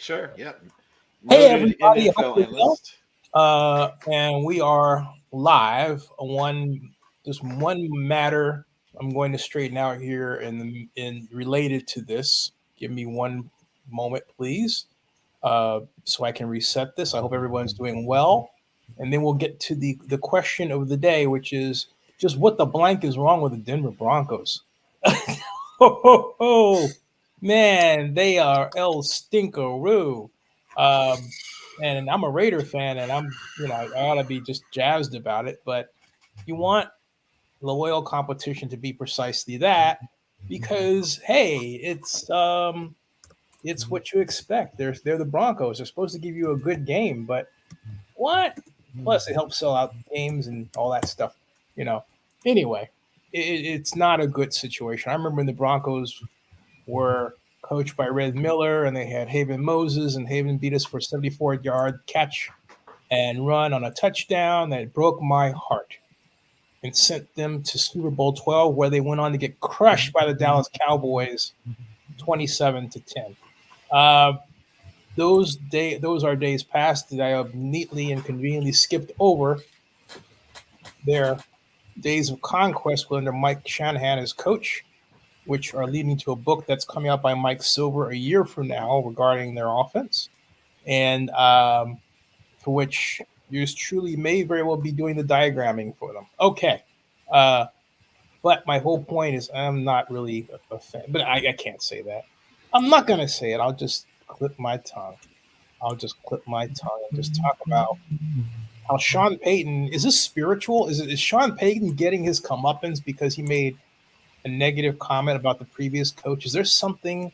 Sure. Yeah. Hey Noted everybody, I hope NFL you're well. analyst. And we are live. Just one matter I'm going to straighten out here, and related to this. Give me one moment, please, so I can reset this. I hope everyone's doing well, and then we'll get to the question of the day, which is just what the blank is wrong with the Denver Broncos. Oh, man, they are El Stinkeroo. Um, and I'm a Raider fan, and I ought to be just jazzed about it. But you want loyal competition to be precisely that, because hey, it's what you expect. They're the Broncos. They're supposed to give you a good game, but what? Plus, it helps sell out games and all that stuff. You know. Anyway, it's not a good situation. I remember when the Broncos were coached by Red Miller, and they had Haven Moses, and Haven beat us for a 74-yard catch and run on a touchdown that broke my heart and sent them to Super Bowl 12, where they went on to get crushed by the Dallas Cowboys 27-10. Uh, those are days past that I have neatly and conveniently skipped over. Their days of conquest were under Mike Shanahan as coach, which are leading to a book that's coming out by Mike Silver a year from now regarding their offense, and for which yours truly may very well be doing the diagramming for them. Okay. Uh, but my whole point is I'm not really a fan, but I can't say that. I'm not going to say it. I'll just clip my tongue. I'll just clip my tongue and just talk about how Sean Payton is this spiritual? Is Sean Payton getting his comeuppance because he made a negative comment about the previous coach? Is there something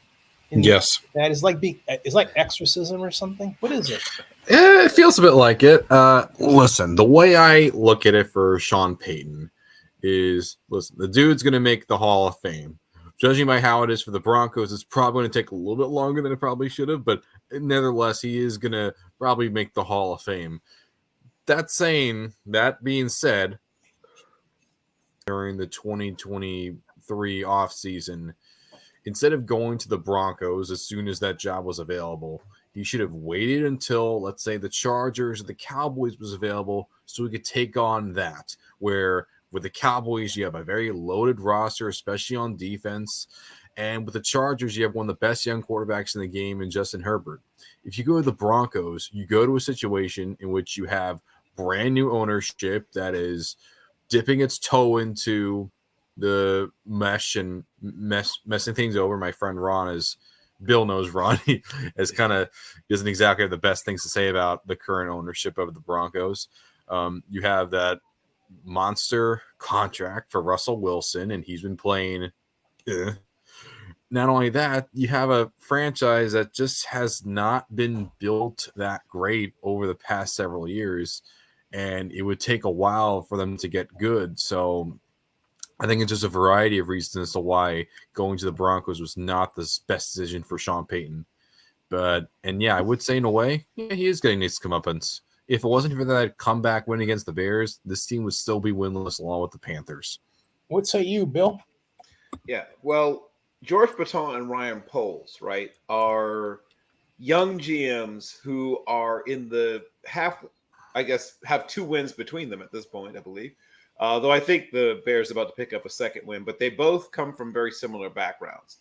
in Yes. that is like being is like exorcism or something? What is it? It feels a bit like it. Listen, the way I look at it for Sean Payton is, listen, the dude's going to make the Hall of Fame. Judging by how it is for the Broncos, it's probably going to take a little bit longer than it probably should have, but nevertheless, he is going to probably make the Hall of Fame. That being said, during the 2023 offseason, instead of going to the Broncos as soon as that job was available, he should have waited until, let's say, the Chargers or the Cowboys was available so he could take on that, where with the Cowboys, you have a very loaded roster, especially on defense. And with the Chargers, you have one of the best young quarterbacks in the game in Justin Herbert. If you go to the Broncos, you go to a situation in which you have brand new ownership that is dipping its toe into the mesh and messing things over. My friend Ron Bill knows Ron. He doesn't exactly have the best things to say about the current ownership of the Broncos. You have that monster contract for Russell Wilson, and he's been playing. Not only that, you have a franchise that just has not been built that great over the past several years, and it would take a while for them to get good. So I think it's just a variety of reasons as to why going to the Broncos was not the best decision for Sean Payton. I would say in a way, yeah, he is getting his comeuppance. If it wasn't for that comeback win against the Bears, this team would still be winless along with the Panthers. What say you, Bill? Yeah. Well, George Baton and Ryan Poles, right, are young GMs who are in the have 2 wins between them at this point, I believe. Though I think the Bears are about to pick up a second win, but they both come from very similar backgrounds.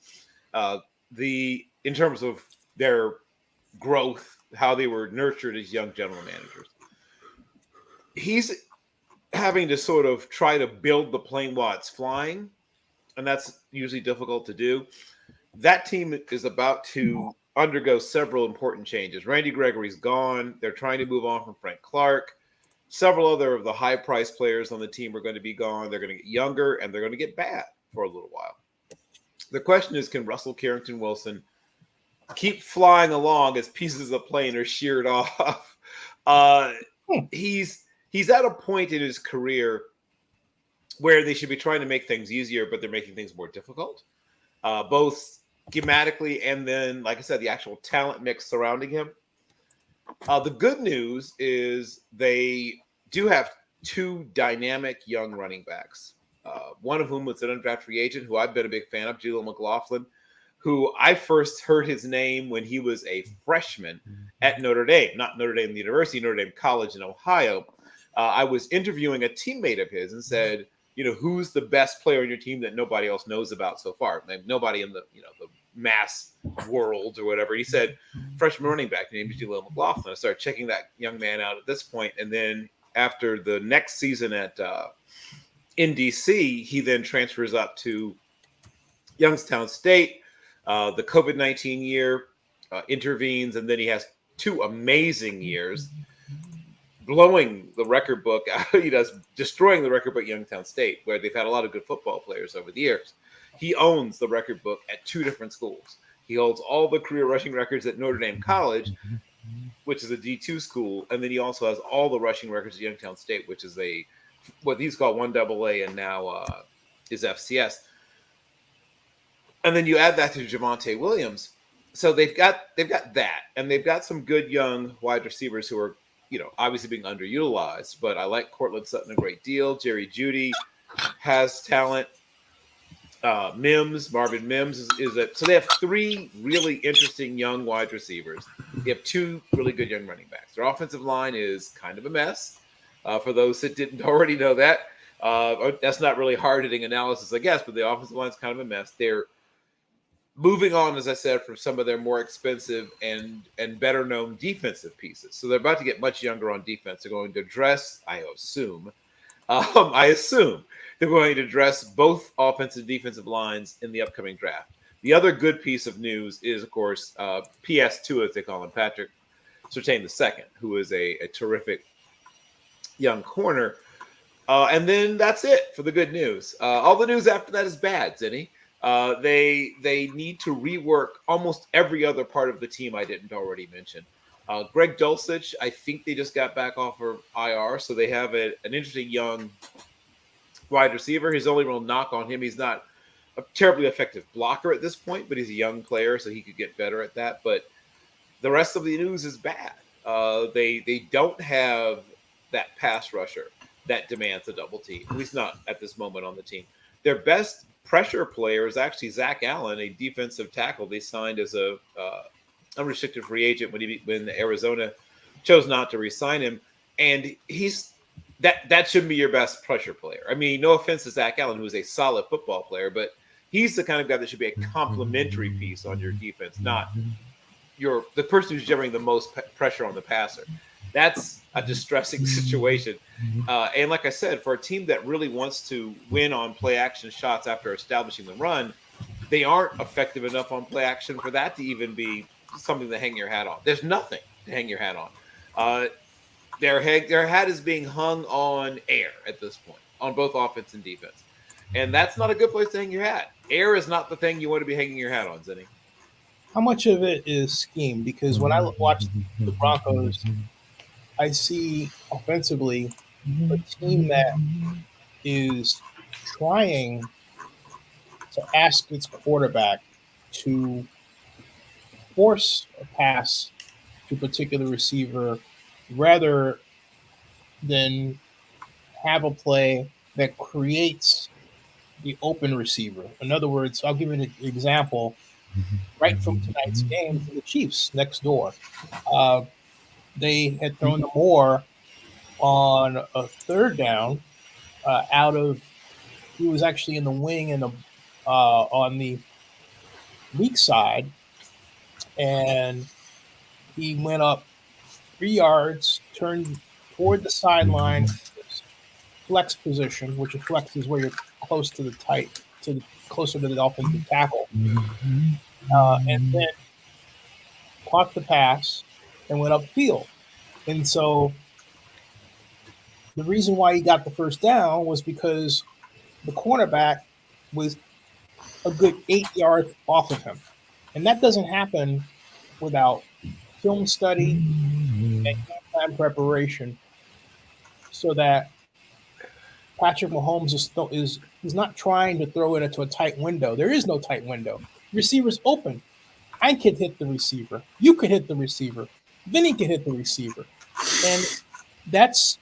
In terms of their growth, how they were nurtured as young general managers. He's having to sort of try to build the plane while it's flying, and that's usually difficult to do. That team is about to undergo several important changes. Randy Gregory's gone. They're trying to move on from Frank Clark. Several other of the high-priced players on the team are going to be gone. They're going to get younger, and they're going to get bad for a little while. The question is, can Russell Carrington Wilson keep flying along as pieces of plane are sheared off? He's at a point in his career where they should be trying to make things easier, but they're making things more difficult, both schematically and then, like I said, the actual talent mix surrounding him. The good news is they do have 2 dynamic young running backs, one of whom was an undrafted free agent who I've been a big fan of, Jaleel McLaughlin. who I first heard his name when he was a freshman at Notre Dame, not Notre Dame University, Notre Dame College in Ohio. I was interviewing a teammate of his and said, who's the best player on your team that nobody else knows about so far? Like, nobody in the mass world or whatever. He said, freshman running back named Jaleel McLaughlin. I started checking that young man out at this point, and then after the next season in DC, he then transfers up to Youngstown State. The COVID-19 year intervenes, and then he has 2 amazing years, blowing the record book. He does, destroying the record book at Youngstown State, where they've had a lot of good football players over the years. He owns the record book at 2 different schools. He holds all the career rushing records at Notre Dame College, which is a D2 school, and then he also has all the rushing records at Youngstown State, which is what he's called 1AA and now is FCS. And then you add that to Javonte Williams. So they've got that, and they've got some good young wide receivers who are, obviously being underutilized. But I like Cortland Sutton a great deal. Jerry Jeudy has talent. Marvin Mims so they have 3 really interesting young wide receivers. They have 2 really good young running backs. Their offensive line is kind of a mess. For those that didn't already know that, that's not really hard-hitting analysis, I guess, but the offensive line is kind of a mess. They're moving on, as I said, from some of their more expensive and better-known defensive pieces. So they're about to get much younger on defense. They're going to address, I assume, they're going to address both offensive and defensive lines in the upcoming draft. The other good piece of news is, of course, PS2, as they call him, Patrick Surtain II, who is a terrific young corner. And then that's it for the good news. All the news after that is bad, Zinni. They need to rework almost every other part of the team I didn't already mention. Greg Dulcich, I think they just got back off of IR, so they have an interesting young wide receiver. His only real knock on him, he's not a terribly effective blocker at this point, but he's a young player, so he could get better at that. But the rest of the news is bad. They don't have that pass rusher that demands a double team, at least not at this moment on the team. Their best pressure player is actually Zach Allen, a defensive tackle they signed as a unrestricted free agent when Arizona chose not to re-sign him, and he's that shouldn't be your best pressure player. I mean, no offense to Zach Allen, who is a solid football player, but he's the kind of guy that should be a complementary piece on your defense, not the person who's generating the most pressure on the passer. That's a distressing situation. And like I said, for a team that really wants to win on play action shots after establishing the run, they aren't effective enough on play action for that to even be something to hang your hat on. There's nothing to hang your hat on. Their hat is being hung on air at this point, on both offense and defense. And that's not a good place to hang your hat. Air is not the thing you want to be hanging your hat on, Zinni. How much of it is scheme? Because when I watch the Broncos, I see offensively a team that is trying to ask its quarterback to force a pass to a particular receiver rather than have a play that creates the open receiver. In other words, I'll give you an example right from tonight's game for the Chiefs next door. They had thrown to Moore on a third down he was actually in the wing and on the weak side, and he went up 3 yards, turned toward the sideline, flex position, which a flex is where you're close to closer to the offensive tackle, and then caught the pass and went upfield. And so the reason why he got the first down was because the cornerback was a good 8 yards off of him. And that doesn't happen without film study and time preparation, so that Patrick Mahomes he's not trying to throw it into a tight window. There is no tight window. Receiver's open. I could hit the receiver. You could hit the receiver. Vinny could hit the receiver. And that's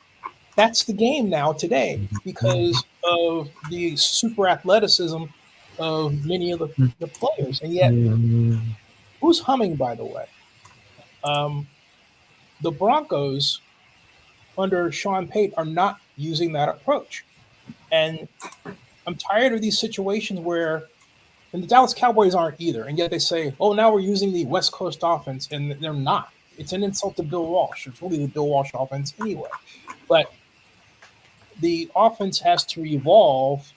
the game now today because of the super athleticism of many of the players. And yet, who's humming, by the way? The Broncos under Sean Payton are not using that approach. And I'm tired of these situations where, and the Dallas Cowboys aren't either, and yet they say, oh, now we're using the West Coast offense, and they're not. It's an insult to Bill Walsh. It's really the Bill Walsh offense anyway. But the offense has to evolve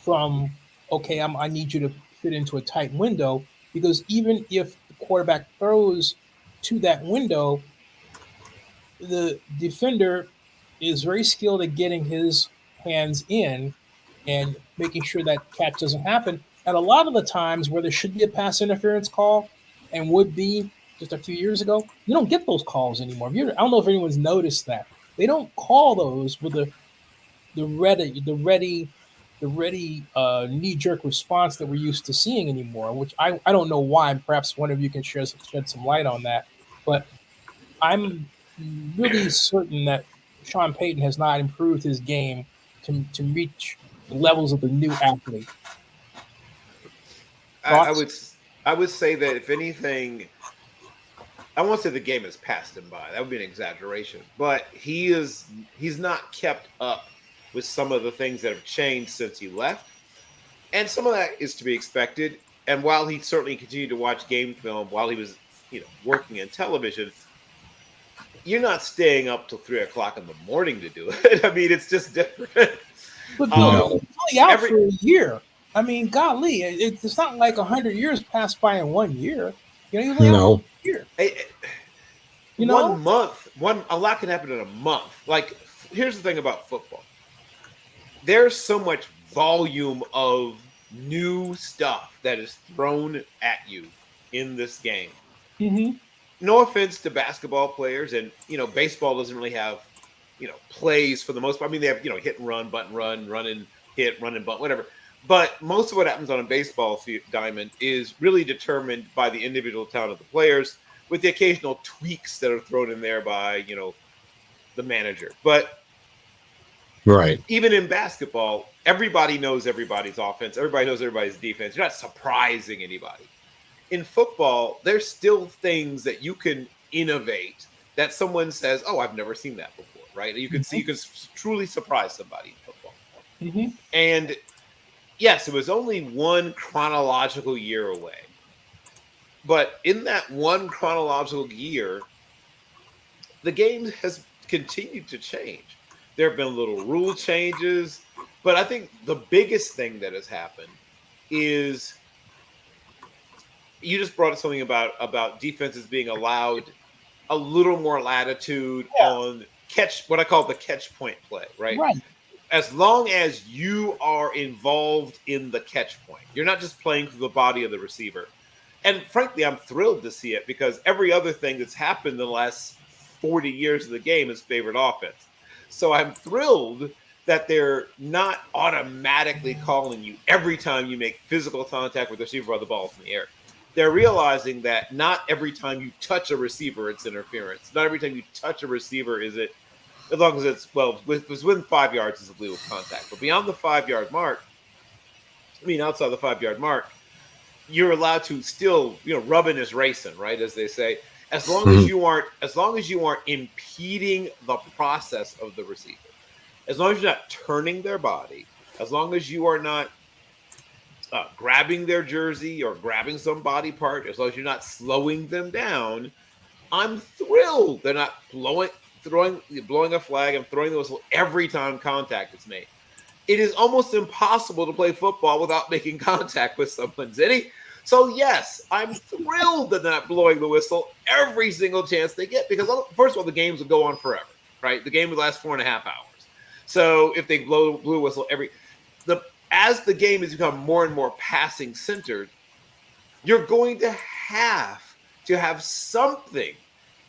from, okay, I need you to fit into a tight window, because even if the quarterback throws to that window, the defender is very skilled at getting his hands in and making sure that catch doesn't happen. And a lot of the times where there should be a pass interference call and would be just a few years ago, you don't get those calls anymore. I don't know if anyone's noticed that. They don't call those with the ready knee jerk response that we're used to seeing anymore, which I don't know why. Perhaps one of you can shed some light on that. But I'm really certain that Sean Payton has not improved his game to reach the levels of the new athlete. I would say that if anything, I won't say the game has passed him by. That would be an exaggeration. But he's not kept up with some of the things that have changed since he left. And some of that is to be expected. And while he certainly continued to watch game film while he was, working in television, you're not staying up till 3:00 in the morning to do it. I mean, it's just different. But Bill, he's only out for a year. I mean, golly, it's not like 100 years passed by in 1 year. He's only out for a year. 1 month, a lot can happen in a month. Like, here's the thing about football. There's so much volume of new stuff that is thrown at you in this game. Mm-hmm. No offense to basketball players, and baseball doesn't really have plays for the most part. I mean, they have hit and run, button run, run and hit, run and bunt, whatever. But most of what happens on a baseball diamond is really determined by the individual talent of the players, with the occasional tweaks that are thrown in there by the manager. But right, even in basketball, everybody knows everybody's offense. Everybody knows everybody's defense. You're not surprising anybody. In football, there's still things that you can innovate that someone says, "Oh, I've never seen that before." Right? You can see, you can truly surprise somebody in football. Mm-hmm. And yes, it was only one chronological year away, but in that one chronological year, the game has continued to change. There have been little rule changes, but I think the biggest thing that has happened is, you just brought up something about defenses being allowed a little more latitude on what I call the catch point play, right? Right. As long as you are involved in the catch point, you're not just playing through the body of the receiver. And frankly, I'm thrilled to see it, because every other thing that's happened in the last 40 years of the game is favored offense. So I'm thrilled that they're not automatically calling you every time you make physical contact with the receiver while the ball's in the air. They're realizing that not every time you touch a receiver, it's interference. Not every time you touch a receiver is it, as long as it's, within 5 yards is illegal contact. But beyond the 5-yard mark, outside the 5-yard mark, you're allowed to still, rubbing is racing, right? As they say, as long as you aren't impeding the process of the receiver, as long as you're not turning their body, as long as you are not grabbing their jersey or grabbing some body part, as long as you're not slowing them down, I'm thrilled they're not blowing a flag and throwing the whistle every time contact is made. It is almost impossible to play football without making contact with someone, Zitty. So yes, I'm thrilled that they're not blowing the whistle every single chance they get, because first of all, the games will go on forever, right? The game would last 4.5 hours. So if they blew a whistle as the game has become more and more passing centered, you're going to have something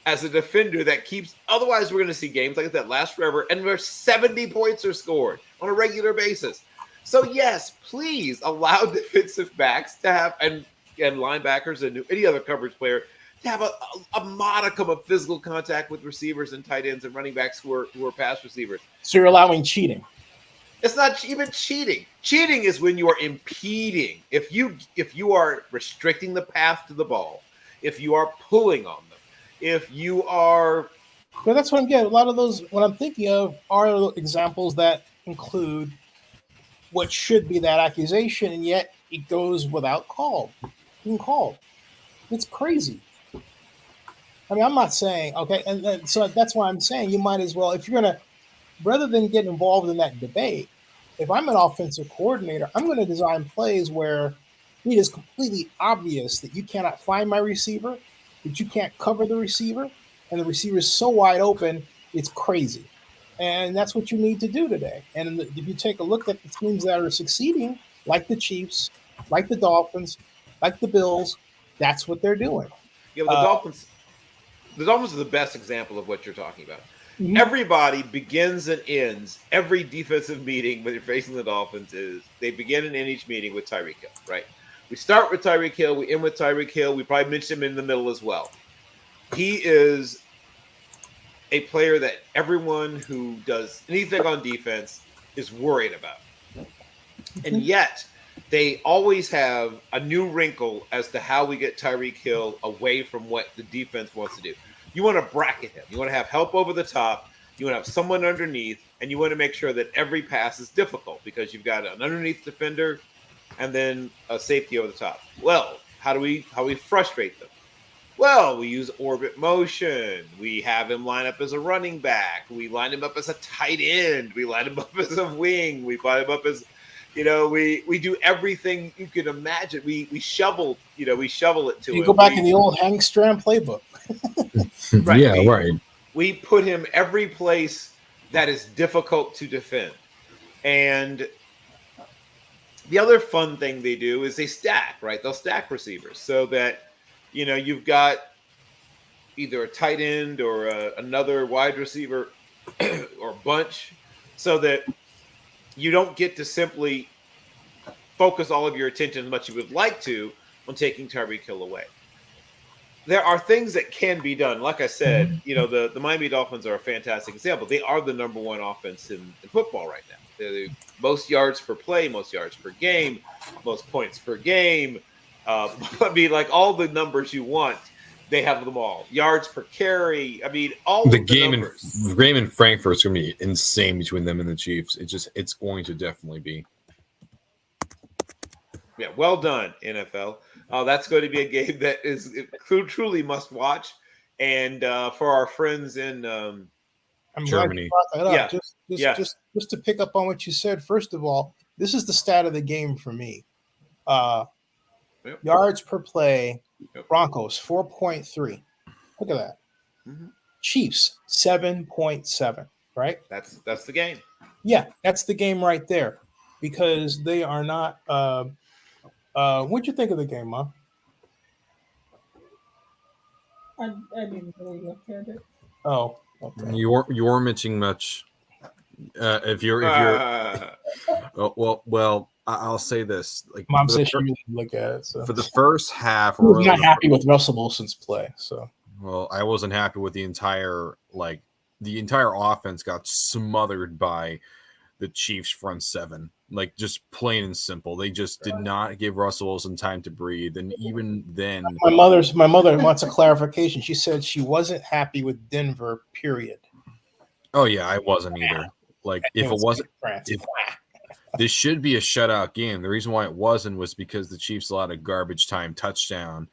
as a defender that keeps. Otherwise, we're going to see games like that last forever, and where 70 points are scored on a regular basis. So yes, please allow defensive backs to have, and linebackers and any other coverage player to have a modicum of physical contact with receivers and tight ends and running backs who are pass receivers. So you're allowing cheating. It's not even cheating. Cheating is when you are impeding. If you are restricting the path to the ball, if you are pulling on them, if you are But that's what I'm getting. A lot of those, what I'm thinking of, are examples that include what should be that accusation, and yet it goes without being called. It's crazy. I mean, I'm not saying okay, and so that's why I'm saying you might as well, if you're gonna, rather than get involved in that debate, if I'm an offensive coordinator, I'm going to design plays where it is completely obvious that you cannot find my receiver, that you can't cover the receiver, and the receiver is so wide open, it's crazy. And that's what you need to do today. And if you take a look at the teams that are succeeding, like the Chiefs, like the Dolphins, like the Bills, that's what they're doing. you know Uh, the Dolphins are the best example of what you're talking about. mhm. Everybody begins and ends every defensive meeting when you're facing the Dolphins is they begin and end each meeting with Tyreek Hill, right? We start with Tyreek Hill, we end with Tyreek Hill. We probably mention him in the middle as well. He is a player that everyone who does anything on defense is worried about. And yet, they always have a new wrinkle as to how we get Tyreek Hill away from what the defense wants to do. You want to bracket him. You want to have help over the top. You want to have someone underneath, and you want to make sure that every pass is difficult because you've got an underneath defender and then a safety over the top. Well, how do we frustrate them? Well, we use orbit motion. We have him line up as a running back. We line him up as a tight end. We line him up as a wing. We line him up as, we do everything you can imagine. We shovel it to him. You go back in the old Hank Stram playbook. Right. Yeah, right. We put him every place that is difficult to defend. And the other fun thing they do is they stack, right? They'll stack receivers so that, you've got either a tight end or another wide receiver or bunch so that you don't get to simply focus all of your attention as much as you would like to on taking Tyreek Hill away. There are things that can be done. Like I said, the Miami Dolphins are a fantastic example. They are the number one offense in football right now. They're the most yards per play, most yards per game, most points per game. Like all the numbers you want, they have them all. Yards per carry. I mean, all The of the game numbers. in Frankfurt is going to be insane between them and the Chiefs. It's going to definitely be. Yeah, well done, NFL. That's going to be a game that is truly must watch. And for our friends in I'm Germany. glad you brought that up. Yeah. Just to pick up on what you said. First of all, this is the stat of the game for me. Yep. Yards per play. Yep. Broncos 4.3. Look at that. Mm-hmm. Chiefs 7.7. Right. That's the game. Yeah, that's the game right there, because they are not. What'd you think of the game, Ma? I didn't really look at it. Oh, okay. You weren't mentioning much. If you're well, I'll say this. Like Mom said she didn't look at it. So for the first half, I was not happy with Russell Wilson's play. So I wasn't happy with the entire offense got smothered by the Chiefs front seven. Like, just plain and simple. They just did not give Russell Wilson time to breathe. And even then, my mother wants a clarification. She said she wasn't happy with Denver, period. Oh yeah, I wasn't either. Like, if it wasn't, this should be a shutout game. The reason why it wasn't was because the Chiefs allowed a garbage time touchdown.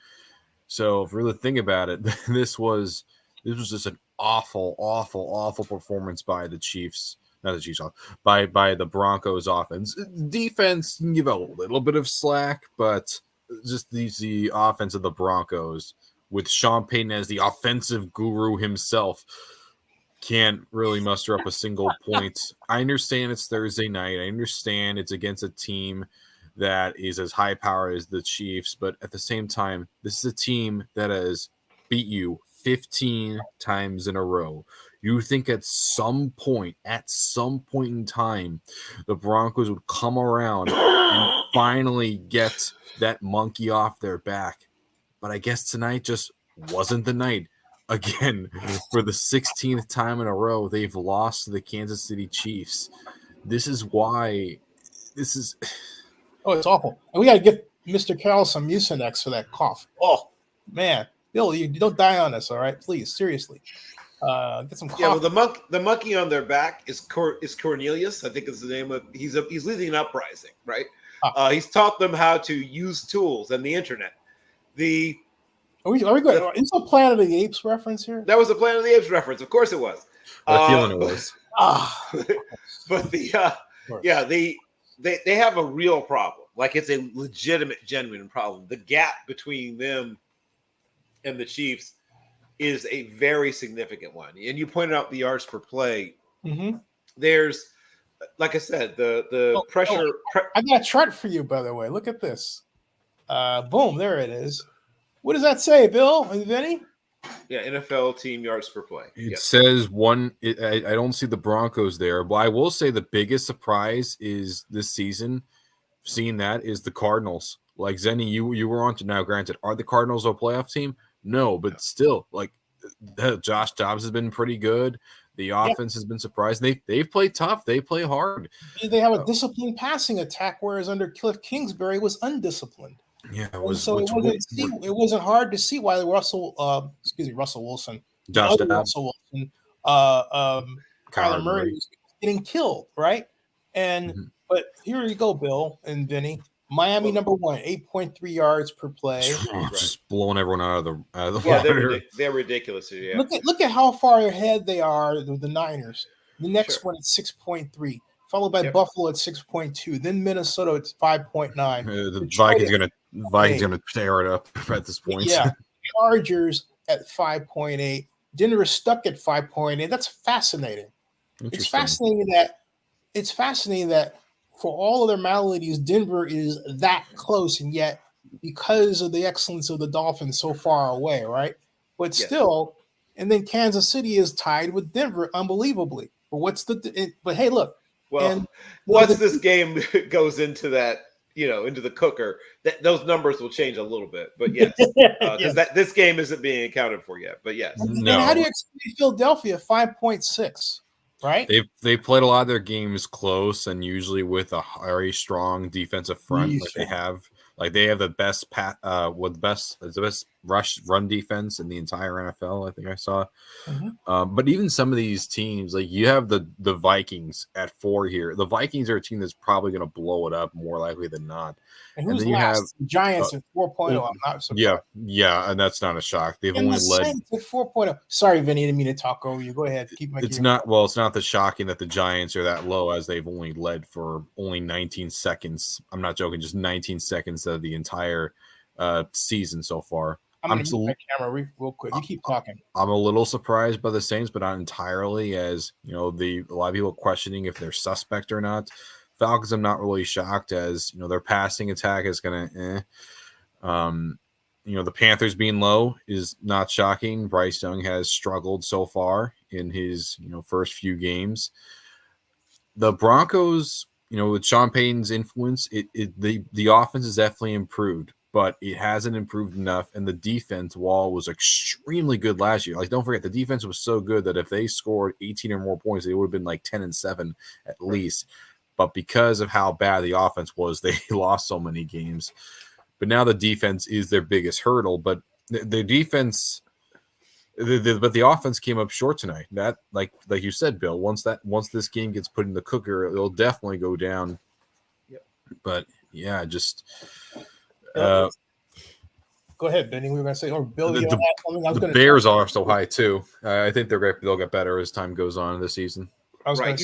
So if you really think about it, this was just an awful performance by the Chiefs. Not the Chiefs, by the Broncos offense. Defense can give a little bit of slack, but just the offense of the Broncos with Sean Payton as the offensive guru himself can't really muster up a single point. I understand it's Thursday night. I understand it's against a team that is as high power as the Chiefs, but at the same time, this is a team that has beat you 15 times in a row. You think at some point in time, the Broncos would come around and finally get that monkey off their back. But I guess tonight just wasn't the night. Again, for the 16th time in a row, they've lost to the Kansas City Chiefs. this is why this is Oh, it's awful. And we got to get Mr. Carroll some Mucinex for that cough. Oh, man. Bill, you don't die on us, all right? Please, seriously. Get some coffee. Yeah, well, the monkey on their back is Cornelius. I think is the name of. He's leading an uprising, right? He's taught them how to use tools and the internet. Are we good? Is this a Planet of the Apes reference here? That was a Planet of the Apes reference. Of course it was. a feeling it was. But they have a real problem. Like it's a legitimate, genuine problem. The gap between them and the Chiefs is a very significant one. And you pointed out the yards per play. Mm-hmm. There's, like I said, the pressure. I got a chart for you, by the way. Look at this. Boom, there it is. What does that say, Bill and Vinny? Yeah, NFL team yards per play. It says one. I don't see the Broncos there, but I will say the biggest surprise is this season. Seeing that is the Cardinals. Like Zenny, you were on to now. Granted, are the Cardinals a playoff team? No, but still, like Josh Dobbs has been pretty good. The offense has been surprising. They've played tough. They play hard. They have a disciplined passing attack, whereas under Cliff Kingsbury was undisciplined. Yeah, it wasn't hard to see why Russell Wilson, Josh Dobbs, Russell Wilson, Kyler Murray was getting killed, right? And but here you go, Bill and Vinny. Miami number 1, 8.3 yards per play. Just blowing everyone out of the water. They're ridiculous. Yeah. Look at how far ahead they are, the Niners. The next one at 6.3, followed by Buffalo at 6.2, then Minnesota at 5.9. The Vikings gonna tear it up at this point. Yeah, Chargers at 5.8. Denver stuck at 5.8. That's fascinating. It's fascinating that for all of their maladies, Denver is that close, and yet because of the excellence of the Dolphins so far away, right? But still, and then Kansas City is tied with Denver, unbelievably. But hey, look. Well, once this game goes into that, into the cooker, those numbers will change a little bit. But yes, because this game isn't being accounted for yet. But yes. No. And how do you explain Philadelphia 5.6? Right? They played a lot of their games close and usually with a very strong defensive front. They have the best the best rush run defense in the entire NFL. I think I saw. But even some of these teams, like you have the Vikings at 4 here. The Vikings are a team that's probably going to blow it up more likely than not. And then you have the Giants at 4.0. I'm not surprised. Yeah, and that's not a shock. They've and only led at 4.0. Sorry, Vinny, I didn't mean to talk over you. Go ahead. It's not the shocking that the Giants are that low, as they've only led for only 19 seconds. I'm not joking, just 19 seconds of the entire season so far. I'm going to move my camera real quick. You keep talking. I'm a little surprised by the Saints, but not entirely. As a lot of people questioning if they're suspect or not. Falcons, I'm not really shocked, as their passing attack is going to. The Panthers being low is not shocking. Bryce Young has struggled so far in his first few games. The Broncos, with Sean Payton's influence, the offense has definitely improved, but it hasn't improved enough. And the defense wall was extremely good last year. Like, don't forget, the defense was so good that if they scored 18 or more points, they would have been like 10-7 at least. But because of how bad the offense was, they lost so many games. But now the defense is their biggest hurdle. But the defense, but the offense came up short tonight. That, like you said, Bill, once this game gets put in the cooker, it'll definitely go down. Yep. But yeah, just go ahead, Benny. We were going to say, or Bill, the Bears are so high too. I think they'll get better as time goes on this season. Right.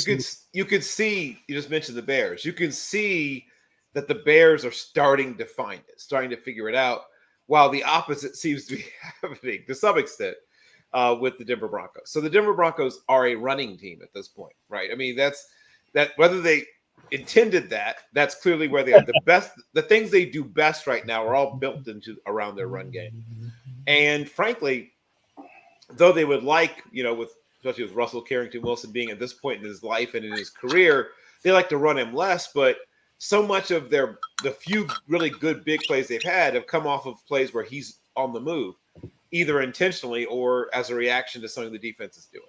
You could see, you just mentioned the Bears. You can see that the Bears are starting to find it, starting to figure it out, while the opposite seems to be happening to some extent with the Denver Broncos. So the Denver Broncos are a running team at this point, right? I mean, that's whether they intended that's clearly where they are. The things they do best right now are all built into around their run game. And frankly, though they would like, especially with Russell Carrington Wilson being at this point in his life and in his career, they like to run him less, but so much of the few really good big plays they've had have come off of plays where he's on the move, either intentionally or as a reaction to something the defense is doing.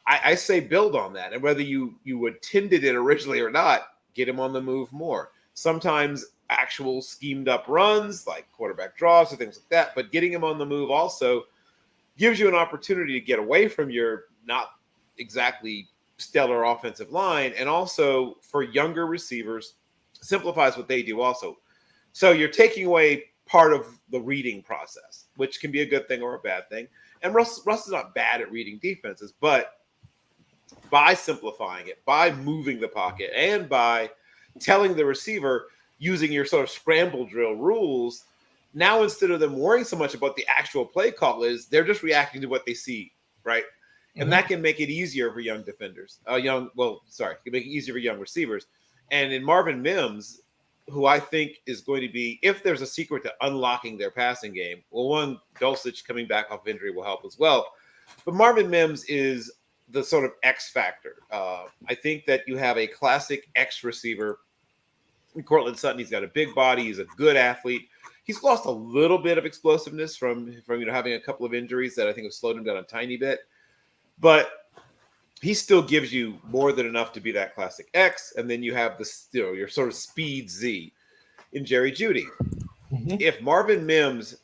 I say build on that, and whether you intended it originally or not, get him on the move more. Sometimes actual schemed up runs like quarterback draws or things like that, but getting him on the move also gives you an opportunity to get away from your not exactly stellar offensive line, and also for younger receivers simplifies what they do also. So you're taking away part of the reading process, which can be a good thing or a bad thing. And Russ is not bad at reading defenses, but by simplifying it, by moving the pocket, and by telling the receiver using your sort of scramble drill rules, now instead of them worrying so much about the actual play call they're just reacting to what they see, right? And that can make it easier for young defenders. It can make it easier for young receivers. And in Marvin Mims, who I think is going to be, if there's a secret to unlocking their passing game, well, one, Dulcich coming back off injury will help as well. But Marvin Mims is the sort of X factor. I think that you have a classic X receiver in Cortland Sutton. He's got a big body. He's a good athlete. He's lost a little bit of explosiveness from having a couple of injuries that I think have slowed him down a tiny bit. But he still gives you more than enough to be that classic X. And then you have your sort of speed Z in Jerry Jeudy. Mm-hmm. If Marvin Mims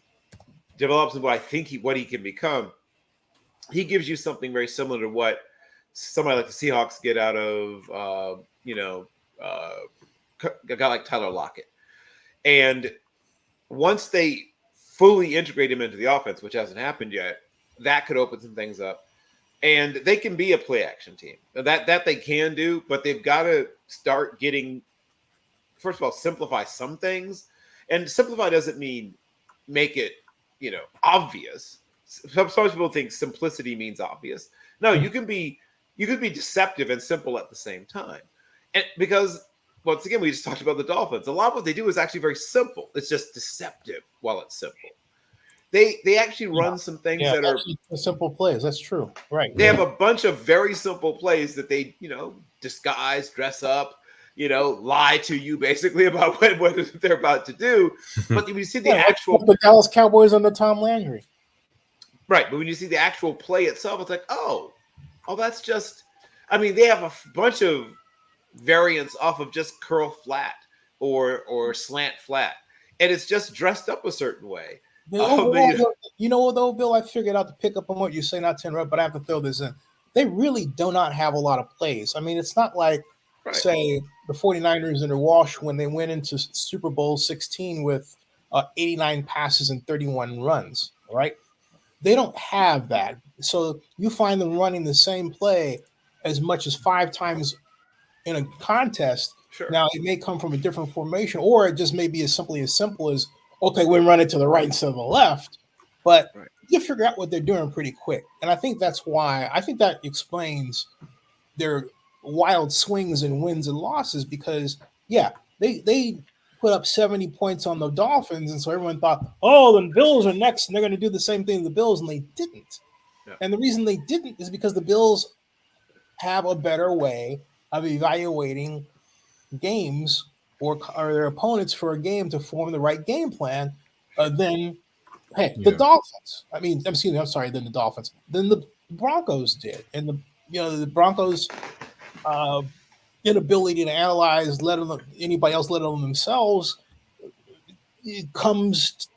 develops what I think what he can become, he gives you something very similar to what somebody like the Seahawks get out of, a guy like Tyler Lockett. And once they fully integrate him into the offense, which hasn't happened yet, that could open some things up. And they can be a play action team. That they can do, but they've got to start getting, first of all, simplify some things. And simplify doesn't mean make it, obvious. Some people think simplicity means obvious. No, you can be deceptive and simple at the same time. And because once again, we just talked about the Dolphins. A lot of what they do is actually very simple. It's just deceptive while it's simple. They actually run some things that are simple plays. That's true. Right. They have a bunch of very simple plays that they, disguise, dress up, lie to you basically about what they're about to do. But when you see the actual the Dallas Cowboys under Tom Landry. Right. But when you see the actual play itself, it's like, oh, that's just, they have a bunch of variants off of just curl flat or slant flat. And it's just dressed up a certain way. You know what, though, Bill? I figured out to pick up on what you say, not to interrupt, but I have to throw this in. They really do not have a lot of plays. It's not like, say, the 49ers under Walsh when they went into Super Bowl 16 with 89 passes and 31 runs, right? They don't have that. So you find them running the same play as much as 5 times in a contest. Sure. Now, it may come from a different formation, or it just may be as simple as, okay, we run it to the right instead of the left. But you figure out what they're doing pretty quick. And I think that's why, that explains their wild swings and wins and losses because, they put up 70 points on the Dolphins. And so everyone thought, oh, the Bills are next and they're going to do the same thing to the Bills. And they didn't. Yeah. And the reason they didn't is because the Bills have a better way of evaluating games or their opponents for a game to form the right game plan than the Dolphins. Than the Dolphins. Than the Broncos did. And the Broncos inability to analyze, let alone anybody else, let alone themselves, it comes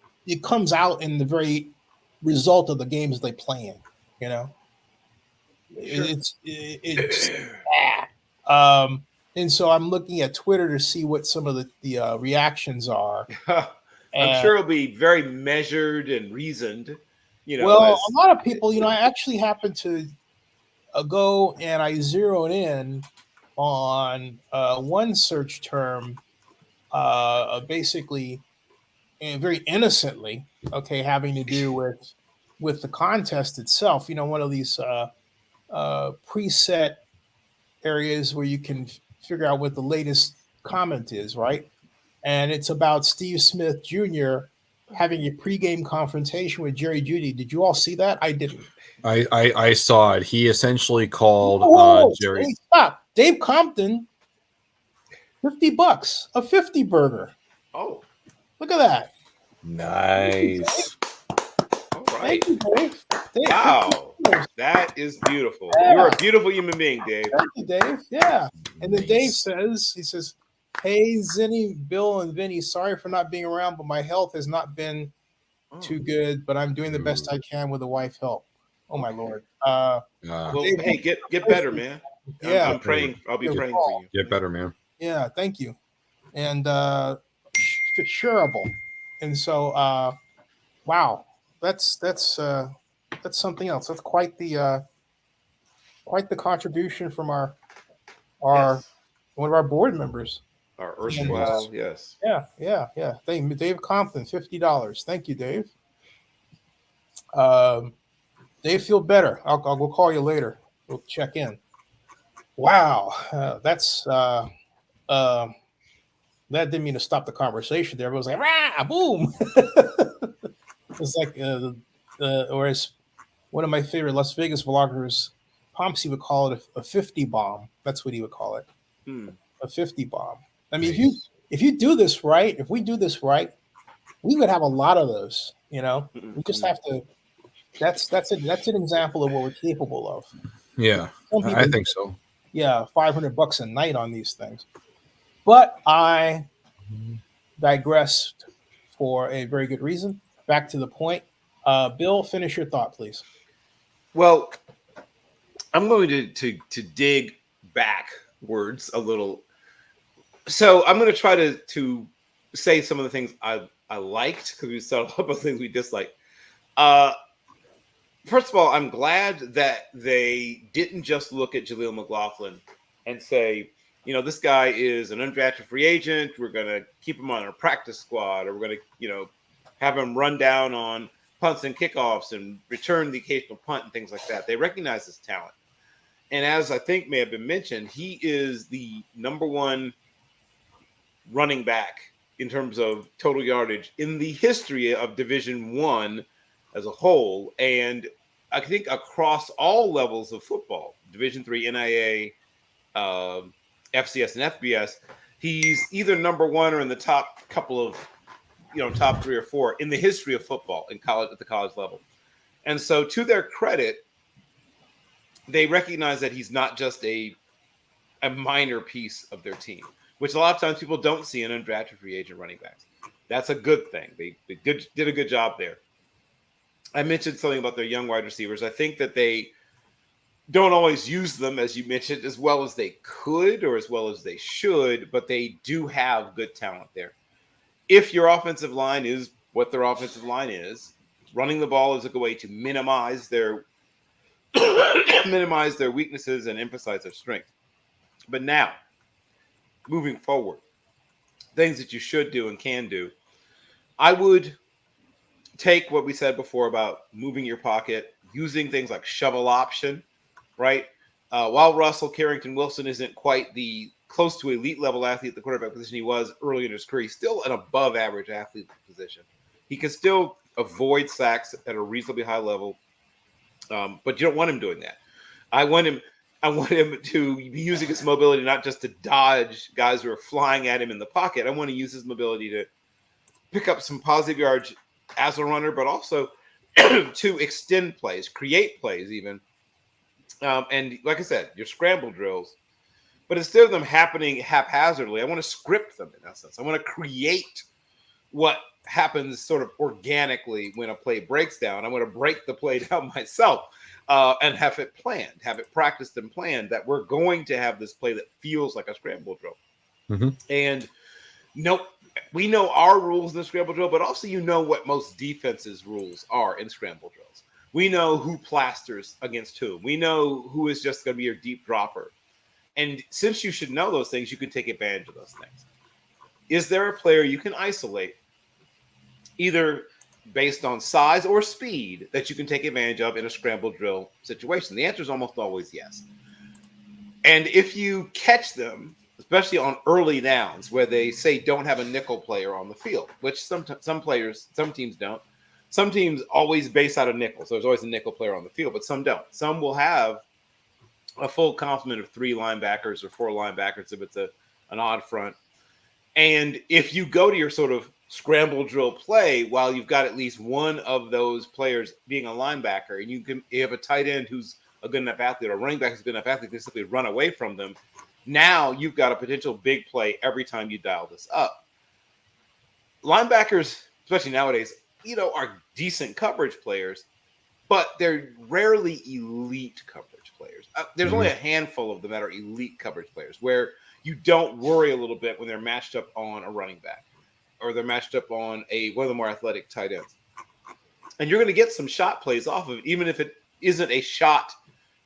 out in the very result of the games they play in. Sure. It's and so I'm looking at Twitter to see what some of the reactions are. I'm sure it'll be very measured and reasoned. A lot of people, I actually happened to go and I zeroed in on one search term, basically, and very innocently, having to do with the contest itself. One of these preset areas where you can figure out what the latest comment is, right? And it's about Steve Smith Jr. having a pregame confrontation with Jerry Jeudy. Did you all see that? I didn't. I saw it. He essentially called Jerry. Hey, stop. Dave Compton, $50, a 50 burger. Oh, look at that. Nice. All right. Thank you, Dave. Wow. That is beautiful. Yeah. You're a beautiful human being, Dave. Thank you, Dave. Yeah. And then Dave Nice. says, hey, Zinni, Bill, and Vinny, sorry for not being around, but my health has not been too good, but I'm doing the best I can with the wife help. Oh, my Okay. Lord. Well, Dave, hey, get better, man. yeah. I'm praying. I'll be praying for you. Get better, man. Yeah, thank you. And shareable. And so, wow, that's something else. That's quite the contribution from our Yes. one of our board members. Our erstwhile, yes. Yeah. Dave Compton, $50. Thank you, Dave. Dave, feel better. I'll go call you later. We'll check in. Wow, that's that didn't mean to stop the conversation there. Everyone was like, rah, boom. It's like, or as one of my favorite Las Vegas vloggers, Pomsey would call it a 50 bomb. That's what he would call it. A 50 bomb. I mean, Nice. if you do this right, if we do this right, we would have a lot of those. You know, we just have to. That's an example of what we're capable of. Yeah, Some people, I think so. yeah, $500 a night on these things. But I digressed for a very good reason. Back to the point. Bill, finish your thought, please. Well, I'm going to dig backwards a little. So I'm going to try to say some of the things I liked, because we saw a lot of things we disliked. First of all, I'm glad that they didn't just look at Jaleel McLaughlin and say, you know, this guy is an undrafted free agent. We're going to keep him on our practice squad, or we're going to, you know, have him run down on punts and kickoffs and return the occasional punt and things like that. They recognize his talent. And as I think may have been mentioned, he is the number one running back in terms of total yardage in the history of Division I as a whole. And I think across all levels of football, Division III, NIA, FCS, and FBS, he's either number one or in the top couple of, you know, top 3 or 4 in the history of football in college, at the college level. And so, to their credit, they recognize that he's not just a minor piece of their team, which a lot of times people don't see in undrafted free agent running backs. That's a good thing. They did a good job there. I mentioned something about their young wide receivers. I think that they don't always use them, as you mentioned, as well as they could or as well as they should, but they do have good talent there. If your offensive line is what their offensive line is, running the ball is a good way to minimize their weaknesses and emphasize their strength. But now, moving forward, things that you should do and can do, I would take what we said before about moving your pocket, using things like shovel option, right? While Russell Carrington Wilson isn't quite the close to elite level athlete at the quarterback position he was early in his career, he's still an above average athlete position. He can still avoid sacks at a reasonably high level, but you don't want him doing that. I want him to be using his mobility not just to dodge guys who are flying at him in the pocket. I want to use his mobility to pick up some positive yards as a runner, but also to extend plays, create plays even. And like I said, your scramble drills. But instead of them happening haphazardly, I want to script them in essence. I want to create what happens sort of organically when a play breaks down. I want to break the play down myself and have it planned, have it practiced and planned that we're going to have this play that feels like a scramble drill. Mm-hmm. And we know our rules in the scramble drill, but also you know what most defenses' rules are in scramble drills. We know who plasters against whom. We know who is just going to be your deep dropper. And since you should know those things, you can take advantage of those things. Is there a player you can isolate, either based on size or speed, that you can take advantage of in a scramble drill situation? The answer is almost always yes. And if you catch them, especially on early downs where they say don't have a nickel player on the field, which some teams don't. Some teams always base out of nickels. So there's always a nickel player on the field, but some don't. Some will have a full complement of 3 linebackers or 4 linebackers if it's an odd front. And if you go to your sort of scramble drill play while you've got at least one of those players being a linebacker, and you have a tight end who's a good enough athlete or a running back who's a good enough athlete to simply run away from them. Now you've got a potential big play every time you dial this up. Linebackers, especially nowadays, are decent coverage players, but they're rarely elite coverage players. There's only a handful of them that are elite coverage players where you don't worry a little bit when they're matched up on a running back or they're matched up on one of the more athletic tight ends. And you're going to get some shot plays off of it, even if it isn't a shot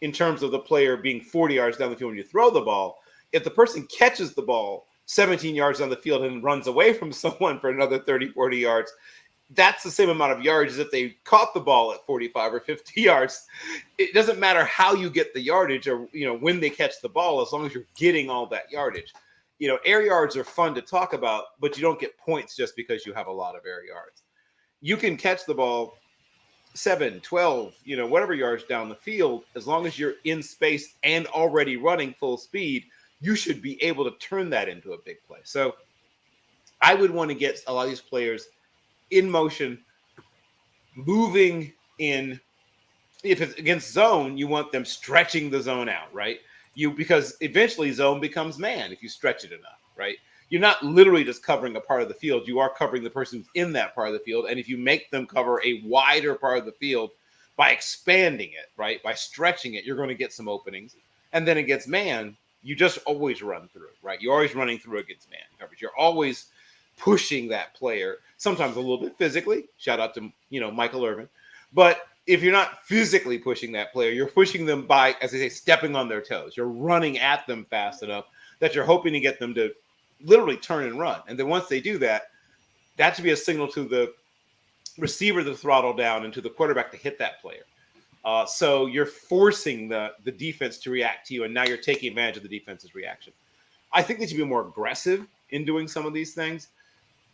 in terms of the player being 40 yards down the field when you throw the ball. If the person catches the ball 17 yards down the field and runs away from someone for another 30, 40 yards, that's the same amount of yards as if they caught the ball at 45 or 50 yards. It doesn't matter how you get the yardage or, when they catch the ball, as long as you're getting all that yardage. Air yards are fun to talk about, but you don't get points just because you have a lot of air yards. You can catch the ball 7, 12, whatever yards down the field, as long as you're in space and already running full speed, you should be able to turn that into a big play. So I would want to get a lot of these players in motion, moving in. If it's against zone, you want them stretching the zone out, right? Because eventually zone becomes man if you stretch it enough, right? You're not literally just covering a part of the field. You are covering the person who's in that part of the field. And if you make them cover a wider part of the field by expanding it, right, by stretching it, you're going to get some openings. And then against man, you just always run through, right? You're always running through against man coverage. You're always pushing that player, sometimes a little bit physically. Shout out to, Michael Irvin. But if you're not physically pushing that player, you're pushing them by, as they say, stepping on their toes. You're running at them fast enough that you're hoping to get them to literally turn and run. And then once they do that, that should be a signal to the receiver to throttle down and to the quarterback to hit that player. So you're forcing the defense to react to you, and now you're taking advantage of the defense's reaction. I think they should be more aggressive in doing some of these things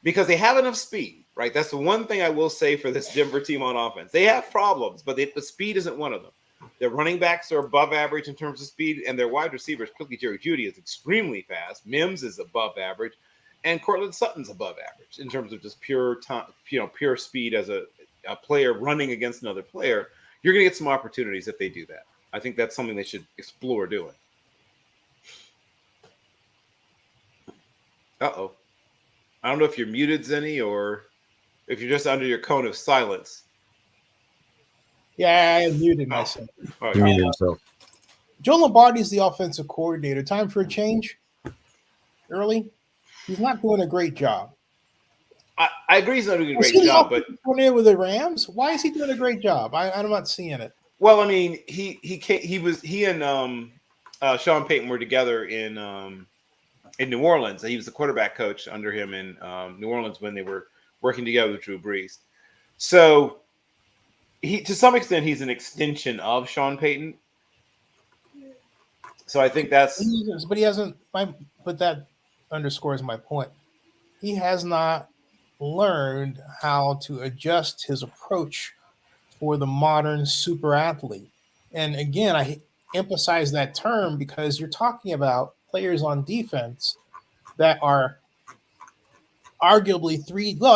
because they have enough speed, right? That's the one thing I will say for this Denver team on offense. They have problems, but the speed isn't one of them. Their running backs are above average in terms of speed, and their wide receivers, particularly Jerry Jeudy, is extremely fast. Mims is above average, and Cortland Sutton's above average in terms of just pure time, pure speed as a player running against another player. You're going to get some opportunities if they do that. I think that's something they should explore doing. Uh-oh. I don't know if you're muted, Zenny, or if you're just under your cone of silence. Yeah, I muted myself. All right. He muted himself. Joe Lombardi's the offensive coordinator. Time for a change? Early? He's not doing a great job. I agree he's not doing a Was great he the job, but offensive coordinator with the Rams? Why is he doing a great job? I'm not seeing it. well, I mean, he and Sean Payton were together in New Orleans. He was the quarterback coach under him in New Orleans when they were working together with Drew Brees. So he, to some extent, he's an extension of Sean Payton. So I think that's. But he hasn't. But that underscores my point. He has not learned how to adjust his approach for the modern super athlete. And again, I emphasize that term because you're talking about players on defense that are arguably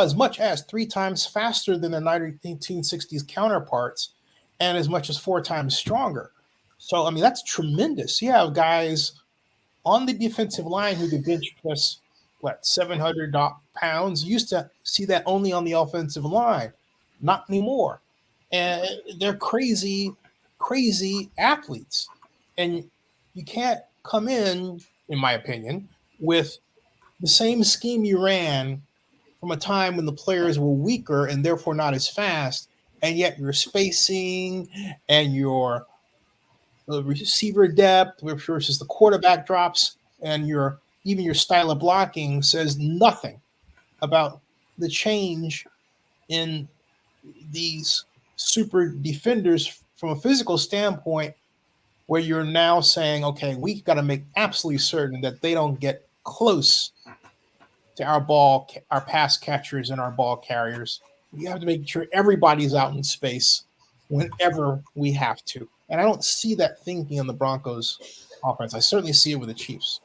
as much as 3 times faster than their 1960s counterparts and as much as 4 times stronger. So, I mean, that's tremendous. You have guys on the defensive line who could bench press, 700 pounds. You used to see that only on the offensive line. Not anymore. And they're crazy, crazy athletes. And you can't come in my opinion, with the same scheme you ran from a time when the players were weaker and therefore not as fast, and yet your spacing and your receiver depth versus the quarterback drops and even your style of blocking says nothing about the change in these super defenders from a physical standpoint, where you're now saying, okay, we've got to make absolutely certain that they don't get close to our pass catchers and our ball carriers. You have to make sure everybody's out in space whenever we have to. And I don't see that thinking in the Broncos offense. I certainly see it with the Chiefs.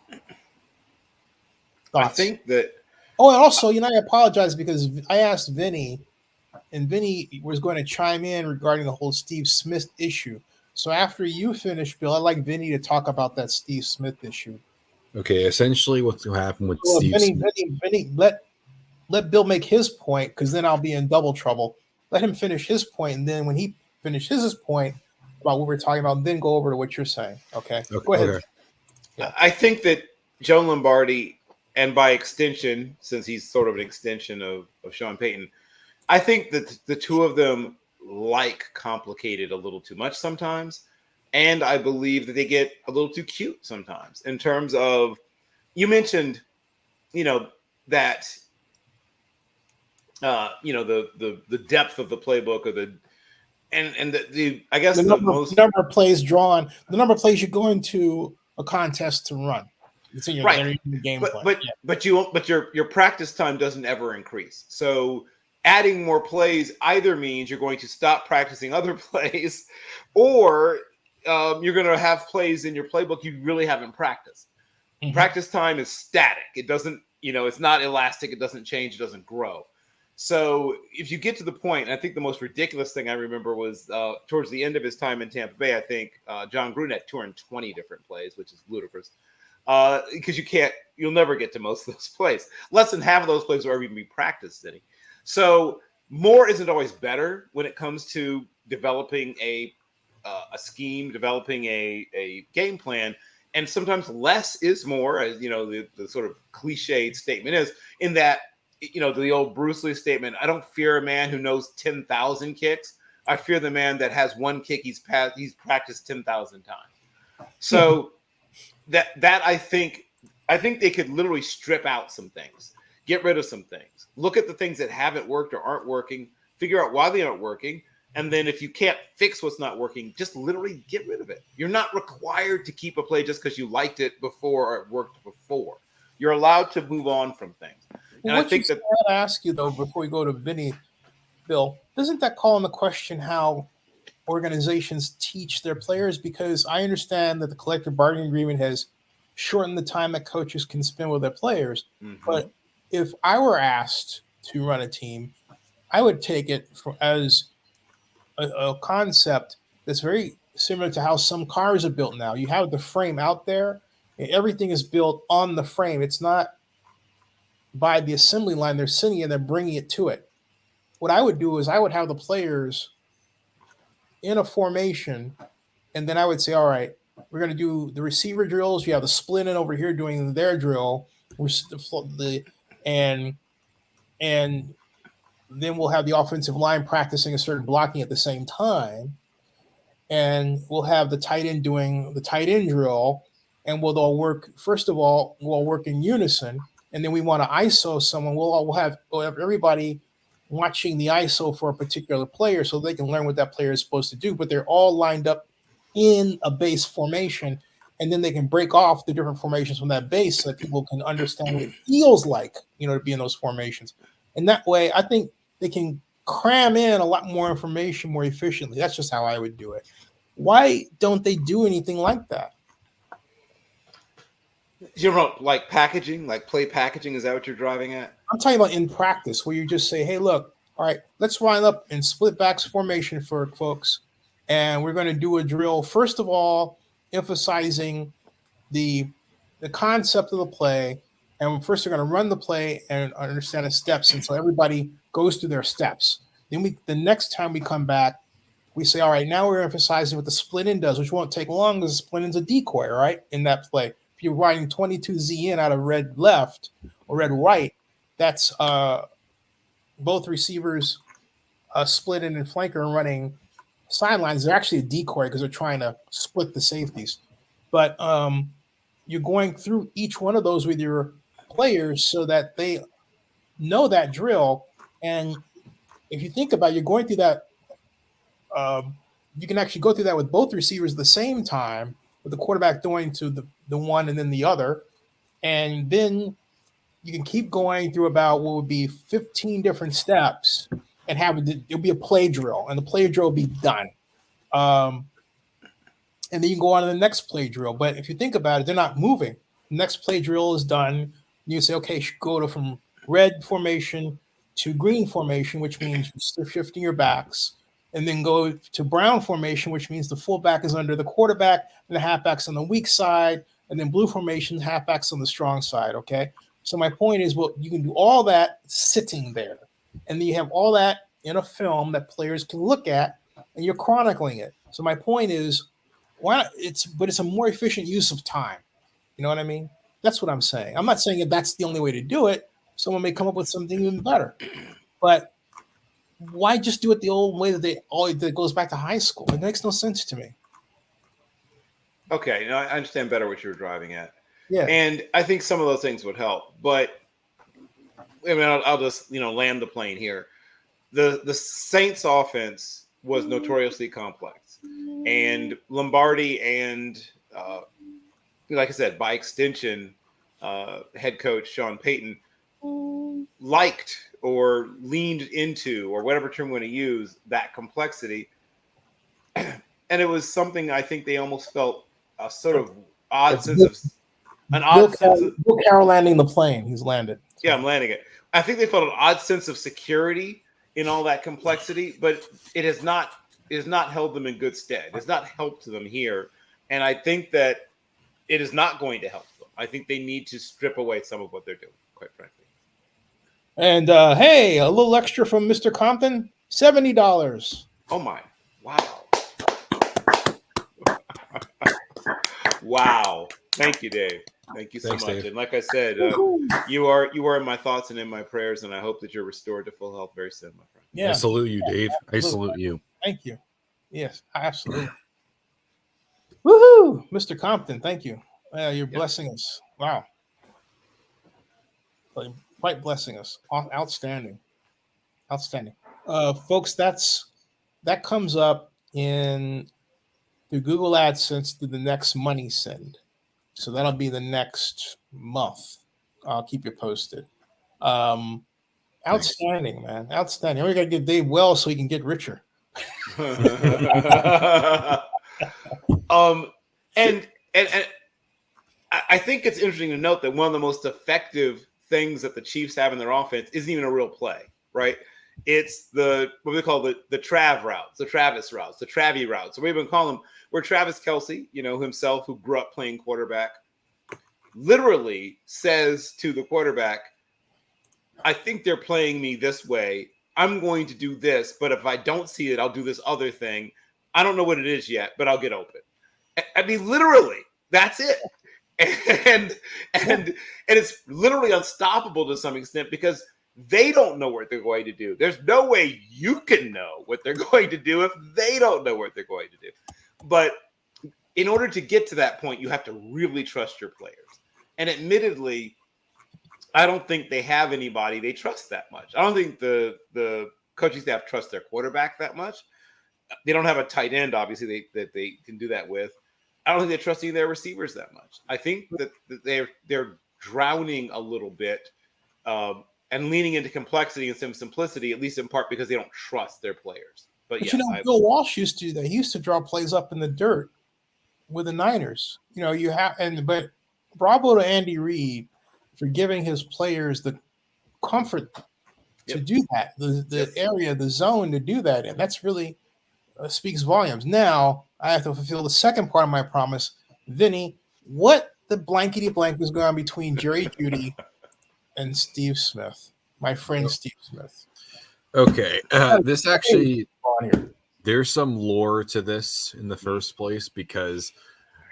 Thoughts? I think that Oh, and also, I apologize because I asked Vinny, and Vinny was going to chime in regarding the whole Steve Smith issue. So after you finish, Bill, I'd like Vinny to talk about that Steve Smith issue. Okay, essentially what's going to happen with Well, Steve Smith. Vinny, let Bill make his point because then I'll be in double trouble. Let him finish his point, and then when he finishes his point about what we're talking about, then go over to what you're saying. Okay, go ahead. Okay. Yeah. I think that Joe Lombardi, and by extension, since he's sort of an extension of Sean Payton, I think that the two of them like complicated a little too much sometimes. And I believe that they get a little too cute sometimes in terms of, you mentioned, that, the depth of the playbook, or the I guess The the number, most number of plays drawn, the number of plays you go into a contest to run. It's in your, Right. they're in the game plan. But your practice time doesn't ever increase. So adding more plays either means you're going to stop practicing other plays, or you're going to have plays in your playbook you really haven't practiced. Mhm. Practice time is static. It doesn't, it's not elastic. It doesn't change. It doesn't grow. So if you get to the point, and I think the most ridiculous thing I remember was towards the end of his time in Tampa Bay, I think John Gruden had 220 different plays, which is ludicrous. Because you'll never get to most of those plays. Less than half of those plays will ever even be practiced any. So more isn't always better when it comes to developing a scheme, developing a game plan. And sometimes less is more, as the sort of cliched statement is, in that, the old Bruce Lee statement, I don't fear a man who knows 10,000 kicks. I fear the man that has one kick he's practiced 10,000 times. So that I think they could literally strip out some things, get rid of some things, look at the things that haven't worked or aren't working, figure out why they aren't working. And then if you can't fix what's not working, just literally get rid of it. You're not required to keep a play just because you liked it before or it worked before. You're allowed to move on from things. And I think that I ask you though, before we go to Vinny, Bill, doesn't that call into question how organizations teach their players? Because I understand that the collective bargaining agreement has shortened the time that coaches can spend with their players. But if I were asked to run a team, I would take it as a concept that's very similar to how some cars are built now. You have the frame out there, and everything is built on the frame. It's not by the assembly line. They're sitting and they're bringing it to it. What I would do is I would have the players in a formation, and then I would say, all right, we're going to do the receiver drills. You have the split in over here doing their drill. And then we'll have the offensive line practicing a certain blocking at the same time. And we'll have the tight end doing the tight end drill. And we'll all work, first of all, we'll all work in unison. And then we want to ISO someone. We'll have everybody watching the ISO for a particular player so they can learn what that player is supposed to do. But they're all lined up in a base formation. And then they can break off the different formations from that base so that people can understand what it feels like, to be in those formations. And that way, I think they can cram in a lot more information more efficiently. That's just how I would do it. Why don't they do anything like that? like packaging, like play packaging. Is that what you're driving at? I'm talking about in practice, where you just say, hey, look, all right, let's line up in split backs formation for folks. And we're going to do a drill. First of all, emphasizing the concept of the play. And first, we're going to run the play and understand the steps. And so everybody goes through their steps. Then the next time we come back, we say, all right, now we're emphasizing what the split in does, which won't take long because the split in's a decoy, right? In that play. If you're riding 22Z in out of red left or red right, that's both receivers split in and flanker and running sidelines. They're actually a decoy because they're trying to split the safeties. But you're going through each one of those with your players so that they know that drill. And if you think about it, you're going through that, you can actually go through that with both receivers at the same time, with the quarterback going to the one and then the other. And then you can keep going through about what would be 15 different steps and it'll be a play drill, and the play drill will be done. And then you can go on to the next play drill. But if you think about it, they're not moving. The next play drill is done. You say, okay, go to from red formation to green formation, which means you're shifting your backs, and then go to brown formation, which means the fullback is under the quarterback and the halfback's on the weak side, and then blue formation, halfback's on the strong side. Okay. So my point is, well, you can do all that sitting there, and then you have all that in a film that players can look at, and you're chronicling it. So my point is, why not, it's a more efficient use of time. You know what I mean? That's what I'm saying. I'm not saying that that's the only way to do it. Someone may come up with something even better, but why just do it the old way that goes back to high school? It makes no sense to me. Okay, now I understand better what you were driving at. Yeah. And I think some of those things would help, but I mean, I'll just land the plane here. The Saints offense was notoriously complex, and Lombardi and like I said, by extension, head coach Sean Payton liked or leaned into, or whatever term we're going to use, that complexity, and it was something I think they almost felt a sort of odd sense of. Bill Carroll landing the plane. He's landed. Yeah, I'm landing it. I think they felt an odd sense of security in all that complexity, but it has not held them in good stead. It's not helped them here, and I think that it is not going to help them. I think they need to strip away some of what they're doing, quite frankly. And hey, a little extra from Mr. Compton, $70. Oh my! Wow! Wow! Thank you, Dave. Thank you so Thanks, much. Dave. And like I said, you are in my thoughts and in my prayers, and I hope that you're restored to full health very soon, my friend. Yeah. I salute you, Dave. Absolutely. I salute you. Thank you. Yes, absolutely. Woohoo, Mr. Compton. Thank you. You're blessing us. Wow. Quite blessing us. Outstanding. Outstanding. Folks, that comes up in the Google AdSense to the next money send. So that'll be the next month. I'll keep you posted. Outstanding, man. Outstanding. We got to get Dave well so he can get richer. And I think it's interesting to note that one of the most effective things that the Chiefs have in their offense isn't even a real play, right? It's what we call the Trav routes, the Travis routes, the Travie routes. So we've been calling them, where Travis Kelce, himself, who grew up playing quarterback, literally says to the quarterback, I think they're playing me this way. I'm going to do this, but if I don't see it, I'll do this other thing. I don't know what it is yet, but I'll get open. I mean, literally, that's it. And it's literally unstoppable to some extent because they don't know what they're going to do. There's no way you can know what they're going to do if they don't know what they're going to do. But in order to get to that point, you have to really trust your players. And admittedly, I don't think they have anybody they trust that much. I don't think the coaching staff trusts their quarterback that much. They don't have a tight end, obviously, that they can do that with. I don't think they're trusting their receivers that much. I think that they're drowning a little bit and leaning into complexity and some simplicity, at least in part because they don't trust their players. But yeah, Bill Walsh used to do that. He used to draw plays up in the dirt with the Niners. But bravo to Andy Reid for giving his players the comfort to do that, the area, the zone to do that in. That's really speaks volumes. Now I have to fulfill the second part of my promise. Vinny, what the blankety blank was going on between Jerry Jeudy and Steve Smith, my friend Steve Smith? Okay, this actually, there's some lore to this in the first place because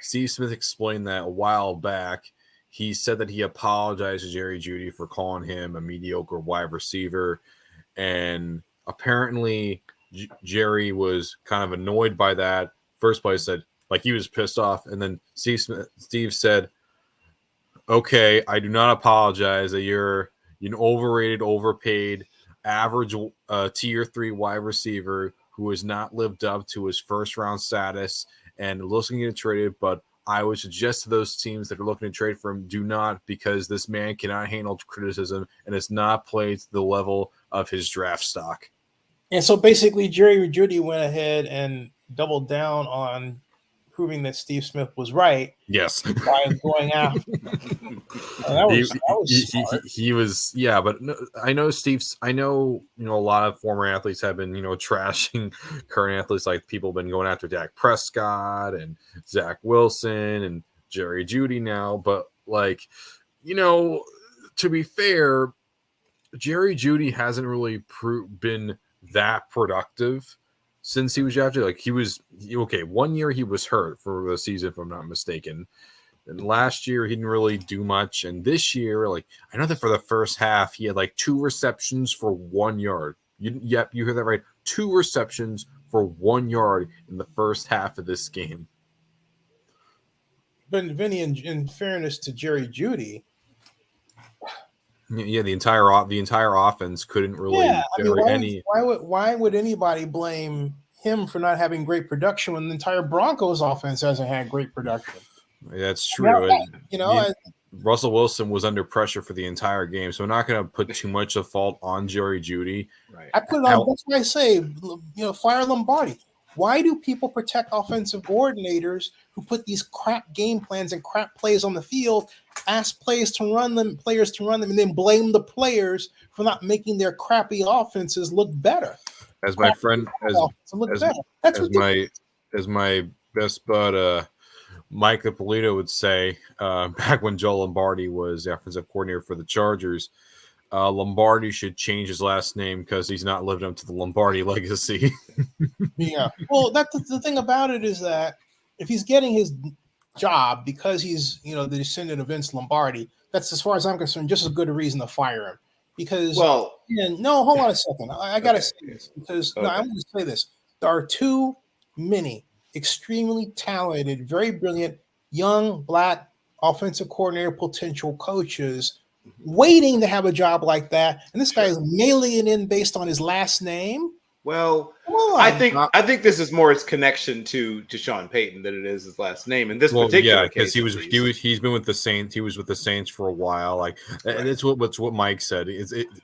Steve Smith explained that a while back. He said that he apologized to Jerry Jeudy for calling him a mediocre wide receiver, and apparently Jerry was kind of annoyed by that. First place said like he was pissed off, and then Steve said, "Okay, I do not apologize. That you're an overrated, overpaid, average tier 3 wide receiver who has not lived up to his first round status and looking to get traded. But I would suggest to those teams that are looking to trade for him, do not, because this man cannot handle criticism and has not played to the level of his draft stock." And so basically, Jerry Jeudy went ahead and doubled down on proving that Steve Smith was right Yes. by going after. That was smart. He was, yeah, but I know I know, a lot of former athletes have been, trashing current athletes. Like people have been going after Dak Prescott and Zach Wilson and Jerry Jeudy now. But like, to be fair, Jerry Jeudy hasn't really been that productive since he was drafted. Like he was, okay, 1 year he was hurt for the season, if I'm not mistaken. And last year, he didn't really do much. And this year, like, I know that for the first half, he had like 2 receptions for 1 yard. Yep, you heard that right. 2 receptions for 1 yard in the first half of this game. But Vinny, in fairness to Jerry Jeudy, yeah, the entire offense couldn't really generate any. Why would anybody blame him for not having great production when the entire Broncos offense hasn't had great production? That's true. Russell Wilson was under pressure for the entire game, so we're not going to put too much of fault on Jerry Jeudy. Right. I put it on. That's why I say, fire Lombardi. Why do people protect offensive coordinators who put these crap game plans and crap plays on the field, ask players to run them, and then blame the players for not making their crappy offenses look better? As my friend, as my best bud, Mike Ippolito would say, back when Joe Lombardi was the offensive coordinator for the Chargers, Lombardi should change his last name because he's not living up to the Lombardi legacy. Yeah. Well, that's the thing about it is that if he's getting his job because he's, the descendant of Vince Lombardi, that's, as far as I'm concerned, just as good a reason to fire him. Because, hold on a second. I got to say this because I'm going to say this. There are too many extremely talented, very brilliant, young, black offensive coordinator potential coaches waiting to have a job like that. And this guy is mailing it in based on his last name. Well, I think this is more his connection to Sean Payton than it is his last name in this particular case. Because he's been with the Saints. He was with the Saints for a while. Like, and it's what Mike said.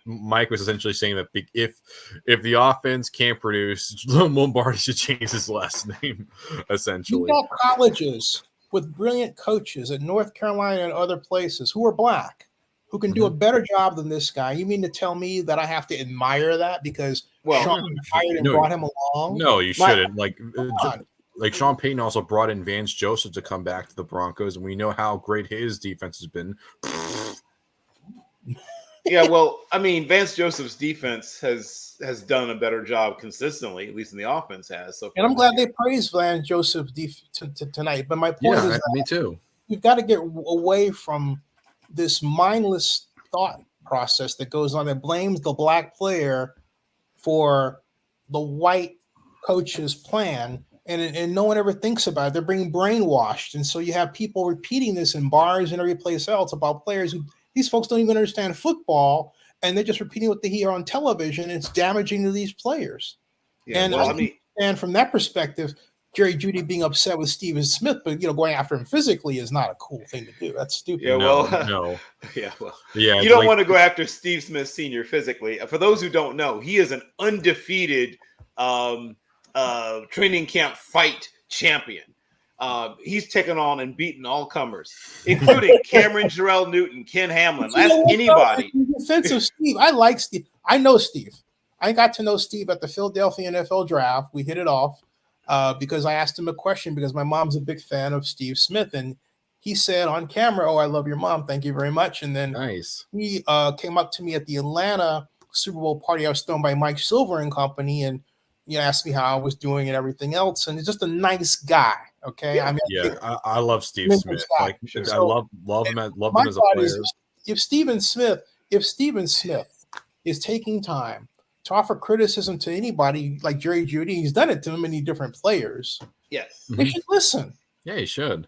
Mike was essentially saying that if the offense can't produce, Lombardi should change his last name. Essentially, you got colleges with brilliant coaches at North Carolina and other places who are black, who can do a better job than this guy. You mean to tell me that I have to admire that because Sean hired and brought him along? No, you shouldn't. Like Sean Payton also brought in Vance Joseph to come back to the Broncos, and we know how great his defense has been. Yeah, well, I mean, Vance Joseph's defense has done a better job consistently, at least in the offense has. So, and I'm glad they praised Vance Joseph tonight. But my point is, that me too. You've got to get away from this mindless thought process that goes on that blames the black player for the white coach's plan, and no one ever thinks about it. They're being brainwashed, and so you have people repeating this in bars and every place else about players who these folks don't even understand football, and they're just repeating what they hear on television. And it's damaging to these players. Yeah, and from that perspective, Jerry Jeudy being upset with Steven Smith, but going after him physically is not a cool thing to do. That's stupid. Yeah, no. You don't want to go after Steve Smith Sr. physically. For those who don't know, he is an undefeated training camp fight champion. He's taken on and beaten all comers, including Cameron Jarrell Newton, Ken Hamlin. Ask anybody. In defense of Steve, I like Steve. I know Steve. I got to know Steve at the Philadelphia NFL draft. We hit it off. Because I asked him a question because my mom's a big fan of Steve Smith, and he said on camera, "Oh, I love your mom. Thank you very much." And then he came up to me at the Atlanta Super Bowl party. I was thrown by Mike Silver and company, and asked me how I was doing and everything else. And he's just a nice guy. Okay, yeah. I love Steve Smith. Like, I love him. Love him as a player. If Steven Smith is taking time to offer criticism to anybody like Jerry Jeudy, he's done it to many different players. Yes. They should listen. Yeah, he should.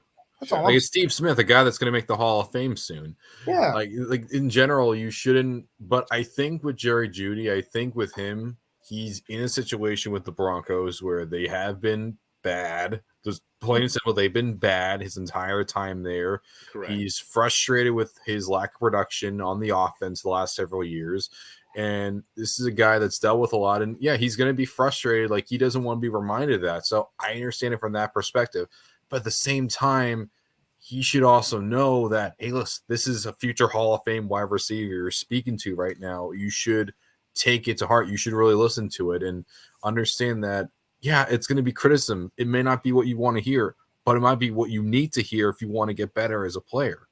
Like it's Steve Smith, a guy that's going to make the Hall of Fame soon. Yeah. Like in general, you shouldn't. But I think with Jerry Jeudy, I think with him, he's in a situation with the Broncos where they have been bad. Just plain and simple, they've been bad his entire time there. Correct. He's frustrated with his lack of production on the offense the last several years. And this is a guy that's dealt with a lot. And yeah, he's going to be frustrated. Like he doesn't want to be reminded of that. So I understand it from that perspective. But at the same time, he should also know that, hey, listen, this is a future Hall of Fame wide receiver you're speaking to right now. You should take it to heart. You should really listen to it and understand that, yeah, it's going to be criticism. It may not be what you want to hear, but it might be what you need to hear if you want to get better as a player.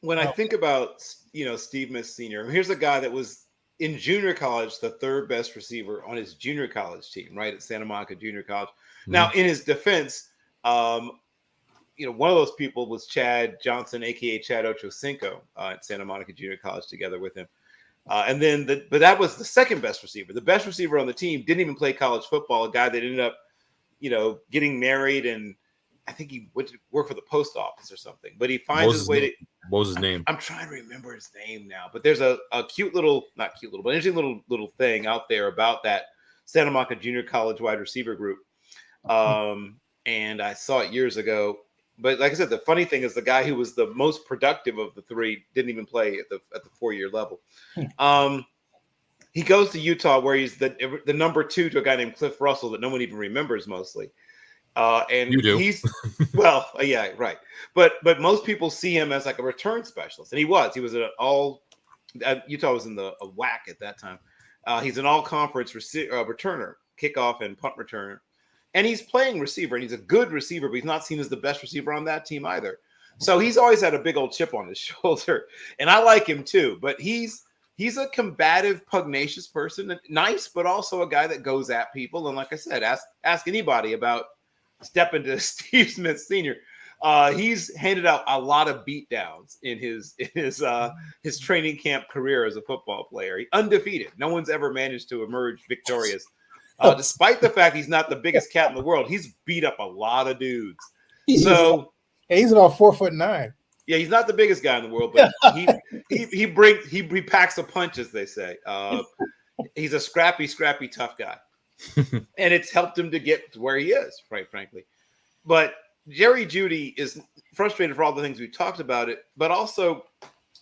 When I think about, Steve Smith Sr., here's a guy that was in junior college the third best receiver on his junior college team, right, at Santa Monica Junior College. Mm-hmm. Now, in his defense, one of those people was Chad Johnson, a.k.a. Chad Ochocinco, at Santa Monica Junior College together with him. But that was the second best receiver. The best receiver on the team didn't even play college football, a guy that ended up, getting married, and I think he went to work for the post office or something. But he finds his way to... What was his name? I'm trying to remember his name now. But there's a cute little, not cute little, but interesting little thing out there about that Santa Monica Junior College wide receiver group. And I saw it years ago. But like I said, the funny thing is the guy who was the most productive of the three didn't even play at the 4-year level. He goes to Utah, where he's the number 2 to a guy named Cliff Russell that no one even remembers mostly. And you do. He's yeah, right. But most people see him as like a return specialist, and he was Utah was in the WAC at that time. He's an all-conference returner, kickoff and punt returner. And he's playing receiver, and he's a good receiver, but he's not seen as the best receiver on that team either. So he's always had a big old chip on his shoulder, and I like him too. But he's a combative, pugnacious person, nice, but also a guy that goes at people. And like I said, ask anybody about stepping to Steve Smith Sr. He's handed out a lot of beatdowns in his training camp career as a football player. He's undefeated. No one's ever managed to emerge victorious. Despite the fact he's not the biggest cat in the world, he's beat up a lot of dudes. He's about 4'9". Yeah, he's not the biggest guy in the world, but he packs a punch, as they say. He's a scrappy tough guy, and it's helped him to get to where he is, quite frankly. But Jerry Jeudy is frustrated for all the things we talked about it, but also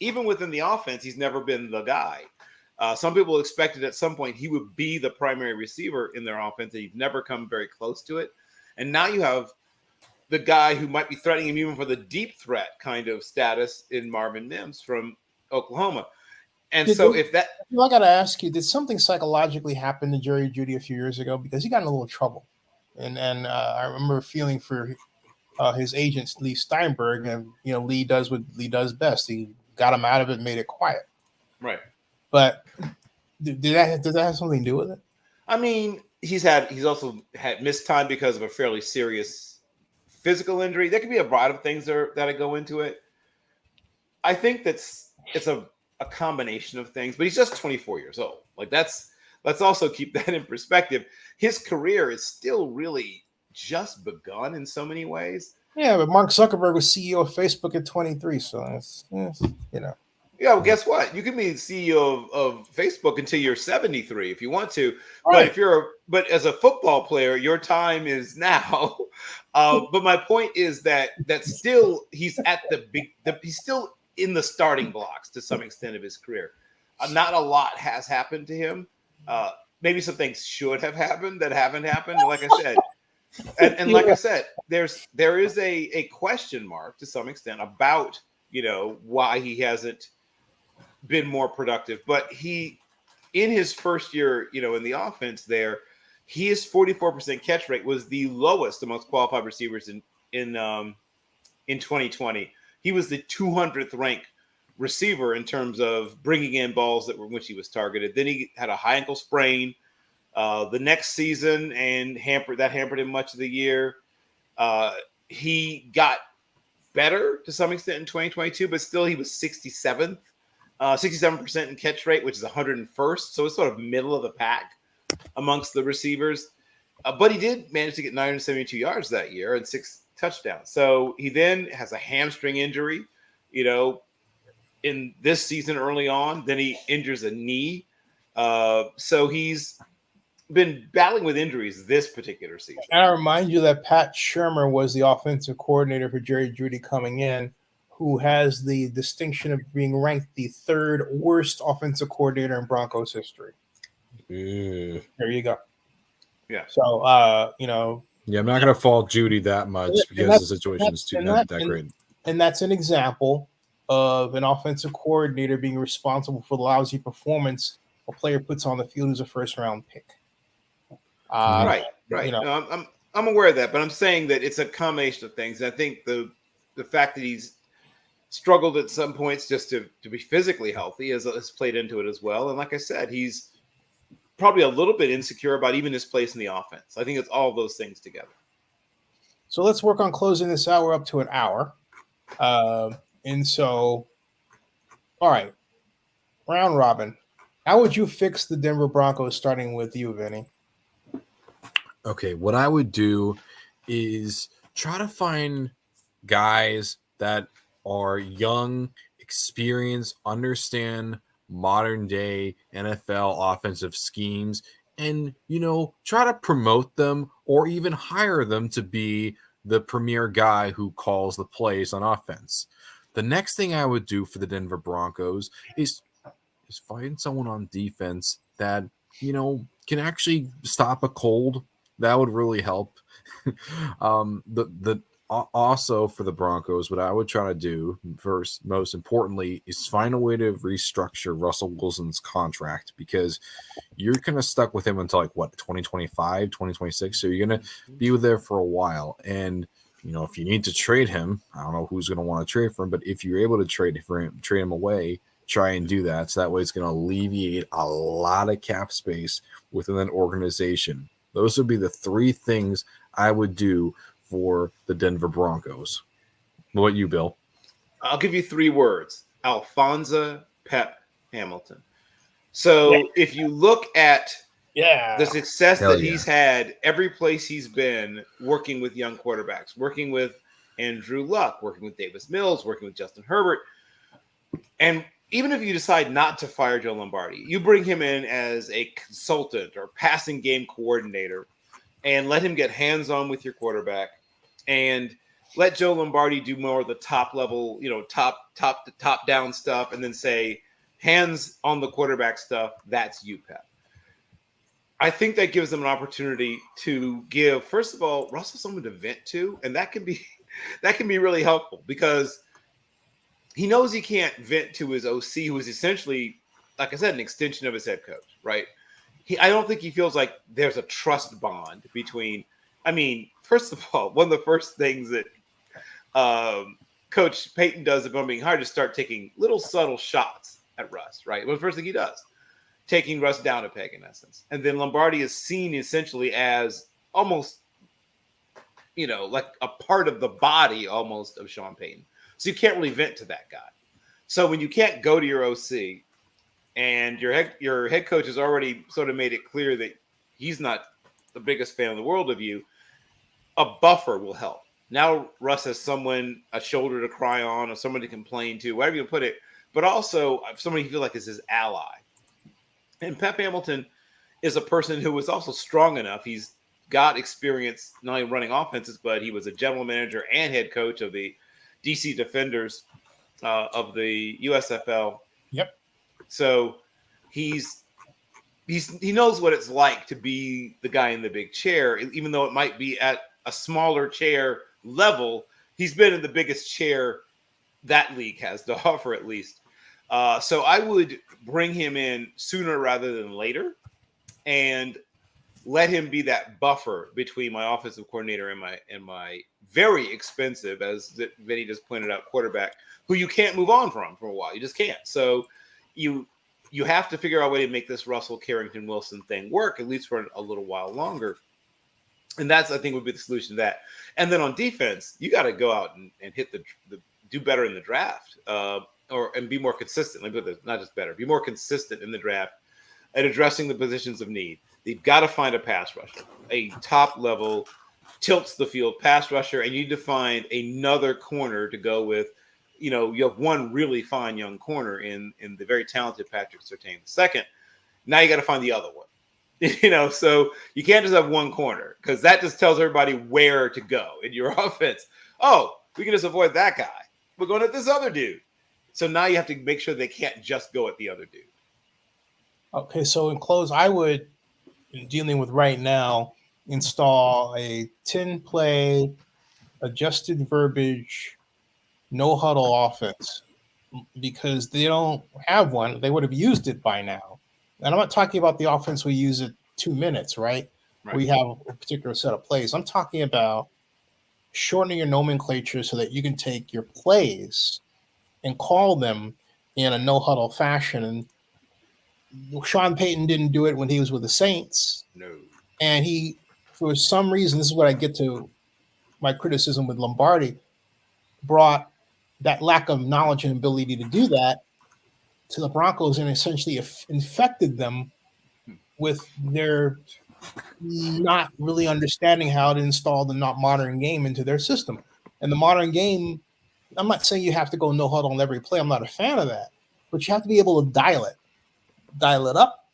even within the offense, he's never been the guy. Some people expected at some point he would be the primary receiver in their offense, and he's never come very close to it. And now you have the guy who might be threatening him even for the deep threat kind of status in Marvin Mims from Oklahoma. And I got to ask you, did something psychologically happen to Jerry Jeudy a few years ago? Because he got in a little trouble. And I remember feeling for his agent, Lee Steinberg, and, Lee does what Lee does best. He got him out of it, made it quiet. Right. But does that have something to do with it? I mean, he's also had missed time because of a fairly serious physical injury. There could be a variety of things that go into it. I think it's a combination of things, but he's just 24 years old. Like let's also keep that in perspective. His career is still really just begun in so many ways. Yeah, but Mark Zuckerberg was CEO of Facebook at 23, so it's Yeah, well, guess what? You can be CEO of Facebook until you're 73 if you want to. Right. But as a football player, your time is now. But my point is that still he's at he's still in the starting blocks to some extent of his career. Not a lot has happened to him. Maybe some things should have happened that haven't happened. Like I said, and like I said, there is a question mark to some extent about why he hasn't been more productive. But in his first year, in the offense there, his 44% catch rate was the lowest amongst qualified receivers in 2020. He was the 200th ranked receiver in terms of bringing in balls which he was targeted. Then he had a high ankle sprain the next season, and hampered him much of the year. He got better to some extent in 2022, but still he was 67th. 67% in catch rate, which is 101st. So it's sort of middle of the pack amongst the receivers. But he did manage to get 972 yards that year and 6 touchdowns. So he then has a hamstring injury, in this season early on. Then he injures a knee. So he's been battling with injuries this particular season. And I remind you that Pat Shermer was the offensive coordinator for Jerry Jeudy coming in, who has the distinction of being ranked the 3rd worst offensive coordinator in Broncos history. There you go. Yeah. So, Yeah, I'm not going to fault Judy that much And because that's- the situation is and not that- that great. And that's an example of an offensive coordinator being responsible for the lousy performance a player puts on the field as a first-round pick. Right. You know, No, I'm aware of that, but I'm saying that it's a combination of things. I think the fact that he's struggled at some points just to be physically healthy has played into it as well. And like I said, he's probably a little bit insecure about even his place in the offense. I think it's all of those things together. so let's work on closing this hour up to an hour. And so, all right, round robin. How would you fix the Denver Broncos, starting with you, Vinny? Okay, what I would do is try to find guys that are young, experienced, understand modern day NFL offensive schemes, and try to promote them or even hire them to be the premier guy who calls the plays on offense. The next thing I would do for the Denver Broncos is find someone on defense that can actually stop a cold. That would really help. Also for the Broncos, what I would try to do first, most importantly, is find a way to restructure Russell Wilson's contract, because you're kind of stuck with him until 2025, 2026. So you're going to be there for a while. And if you need to trade him, I don't know who's going to want to trade for him, but if you're able to trade him away, try and do that. So that way it's going to alleviate a lot of cap space within an organization. Those would be the three things I would do for the Denver Broncos. What about you, Bill? I'll give you 3 words: Alphonza Pep Hamilton. So if you look at the success that he's had every place he's been working with young quarterbacks, working with Andrew Luck, working with Davis Mills, working with Justin Herbert, and even if you decide not to fire Joe Lombardi, you bring him in as a consultant or passing game coordinator and let him get hands-on with your quarterback and let Joe Lombardi do more of the top level, top down stuff, and then say, hands on the quarterback stuff, that's you, Pep. I think that gives them an opportunity to give, first of all, Russell someone to vent to, and that can be really helpful, because he knows he can't vent to his OC, who is essentially, like I said, an extension of his head coach, right? I don't think he feels like there's a trust bond between. I mean, first of all, one of the first things that Coach Payton does upon being hired is start taking little subtle shots at Russ, right? Well, the first thing he does, taking Russ down a peg in essence. And then Lombardi is seen essentially as almost, like a part of the body almost of Sean Payton. So you can't really vent to that guy. So when you can't go to your OC and your head coach has already sort of made it clear that he's not the biggest fan in the world of you, a buffer will help. Now Russ has someone, a shoulder to cry on, or someone to complain to, whatever you put it, but also somebody you feel like is his ally. And Pep Hamilton is a person who is also strong enough. He's got experience not only running offenses, but he was a general manager and head coach of the DC Defenders of the USFL. Yep. So he knows what it's like to be the guy in the big chair, even though it might be at a smaller chair level. He's been in the biggest chair that league has to offer, at least. So I would bring him in sooner rather than later and let him be that buffer between my offensive coordinator and my very expensive, as Vinny just pointed out, quarterback, who you can't move on from for a while. You just can't. So you have to figure out a way to make this Russell Carrington Wilson thing work, at least for a little while longer. And that's, I think, would be the solution to that. And then on defense, you got to go out and hit the do better in the draft, and be more consistent. Let me put this, not just better, be more consistent in the draft at addressing the positions of need. They've got to find a pass rusher, a top level, tilts the field pass rusher, and you need to find another corner to go with. You have one really fine young corner in the very talented Patrick Surtain II. Now you got to find the other one. So you can't just have one corner, because that just tells everybody where to go in your offense. Oh, we can just avoid that guy. We're going at this other dude. So now you have to make sure they can't just go at the other dude. Okay, so in close, I would, dealing with right now, install a 10-play adjusted verbiage no huddle offense because they don't have one. They would have used it by now. And I'm not talking about the offense we use at 2 minutes, right? We have a particular set of plays. I'm talking about shortening your nomenclature so that you can take your plays and call them in a no huddle fashion. And Sean Payton didn't do it when he was with the Saints. No. And he, for some reason, this is what I get to my criticism with Lombardi, brought that lack of knowledge and ability to do that to the Broncos and essentially infected them with their not really understanding how to install the not modern game into their system. And the modern game, I'm not saying you have to go no huddle on every play. I'm not a fan of that, but you have to be able to dial it up,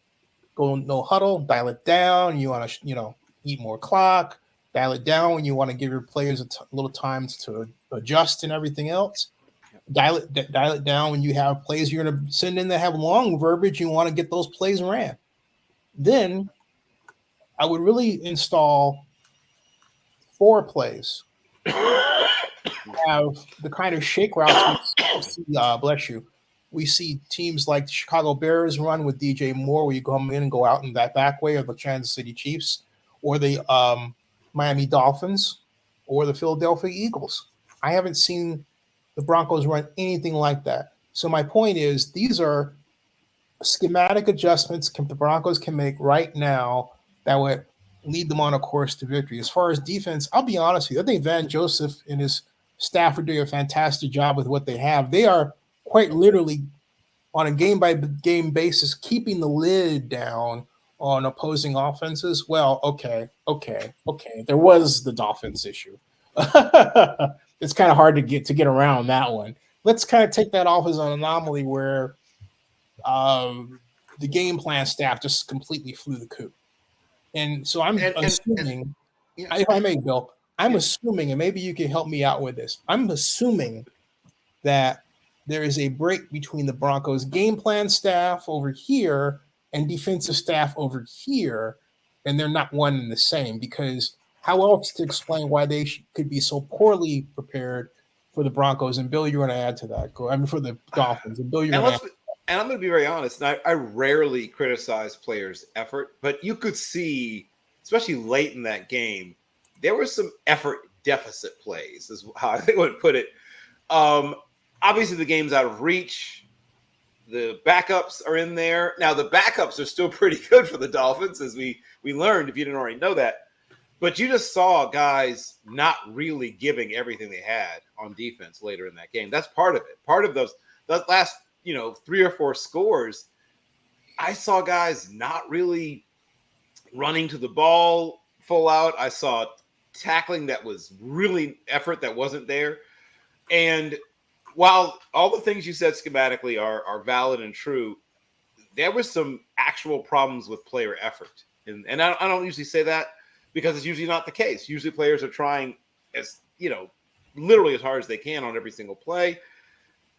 go no huddle, dial it down. You want to, eat more clock, dial it down when you want to give your players a little time to adjust and everything else. Dial it down when you have plays you're going to send in that have long verbiage. You want to get those plays ran. Then I would really install 4 plays. Have the kind of shake routes we see, bless you. We see teams like the Chicago Bears run with DJ Moore, where you come in and go out in that back way, or the Kansas City Chiefs, or the Miami Dolphins, or the Philadelphia Eagles. I haven't seen the Broncos run anything like that. So my point is, these are schematic adjustments the Broncos can make right now that would lead them on a course to victory. As far as defense, I'll be honest with you. I think Van Joseph and his staff are doing a fantastic job with what they have. They are quite literally, on a game-by-game basis, keeping the lid down on opposing offenses. Well, okay. There was the Dolphins issue. It's kind of hard to get around that one. Let's kind of take that off as an anomaly where the game plan staff just completely flew the coop. And so I'm assuming, if I may, Bill, assuming, and maybe you can help me out with this, I'm assuming that there is a break between the Broncos game plan staff over here and defensive staff over here, and they're not one and the same, because how else to explain why they could be so poorly prepared for the Broncos? And Bill, you're going to add to that. For the Dolphins. And Bill, you're going to add. And I'm going to be very honest. And I rarely criticize players' effort, but you could see, especially late in that game, there were some effort deficit plays, is how I would put it. Obviously, the game's out of reach. The backups are in there. Now, the backups are still pretty good for the Dolphins, as we learned, if you didn't already know that. But you just saw guys not really giving everything they had on defense later in that game. That's part of it. Part of those last 3 or 4 scores, I saw guys not really running to the ball full out. I saw tackling that was really effort that wasn't there. And while all the things you said schematically are valid and true, there were some actual problems with player effort. And I don't usually say that because it's usually not the case. Usually players are trying literally as hard as they can on every single play.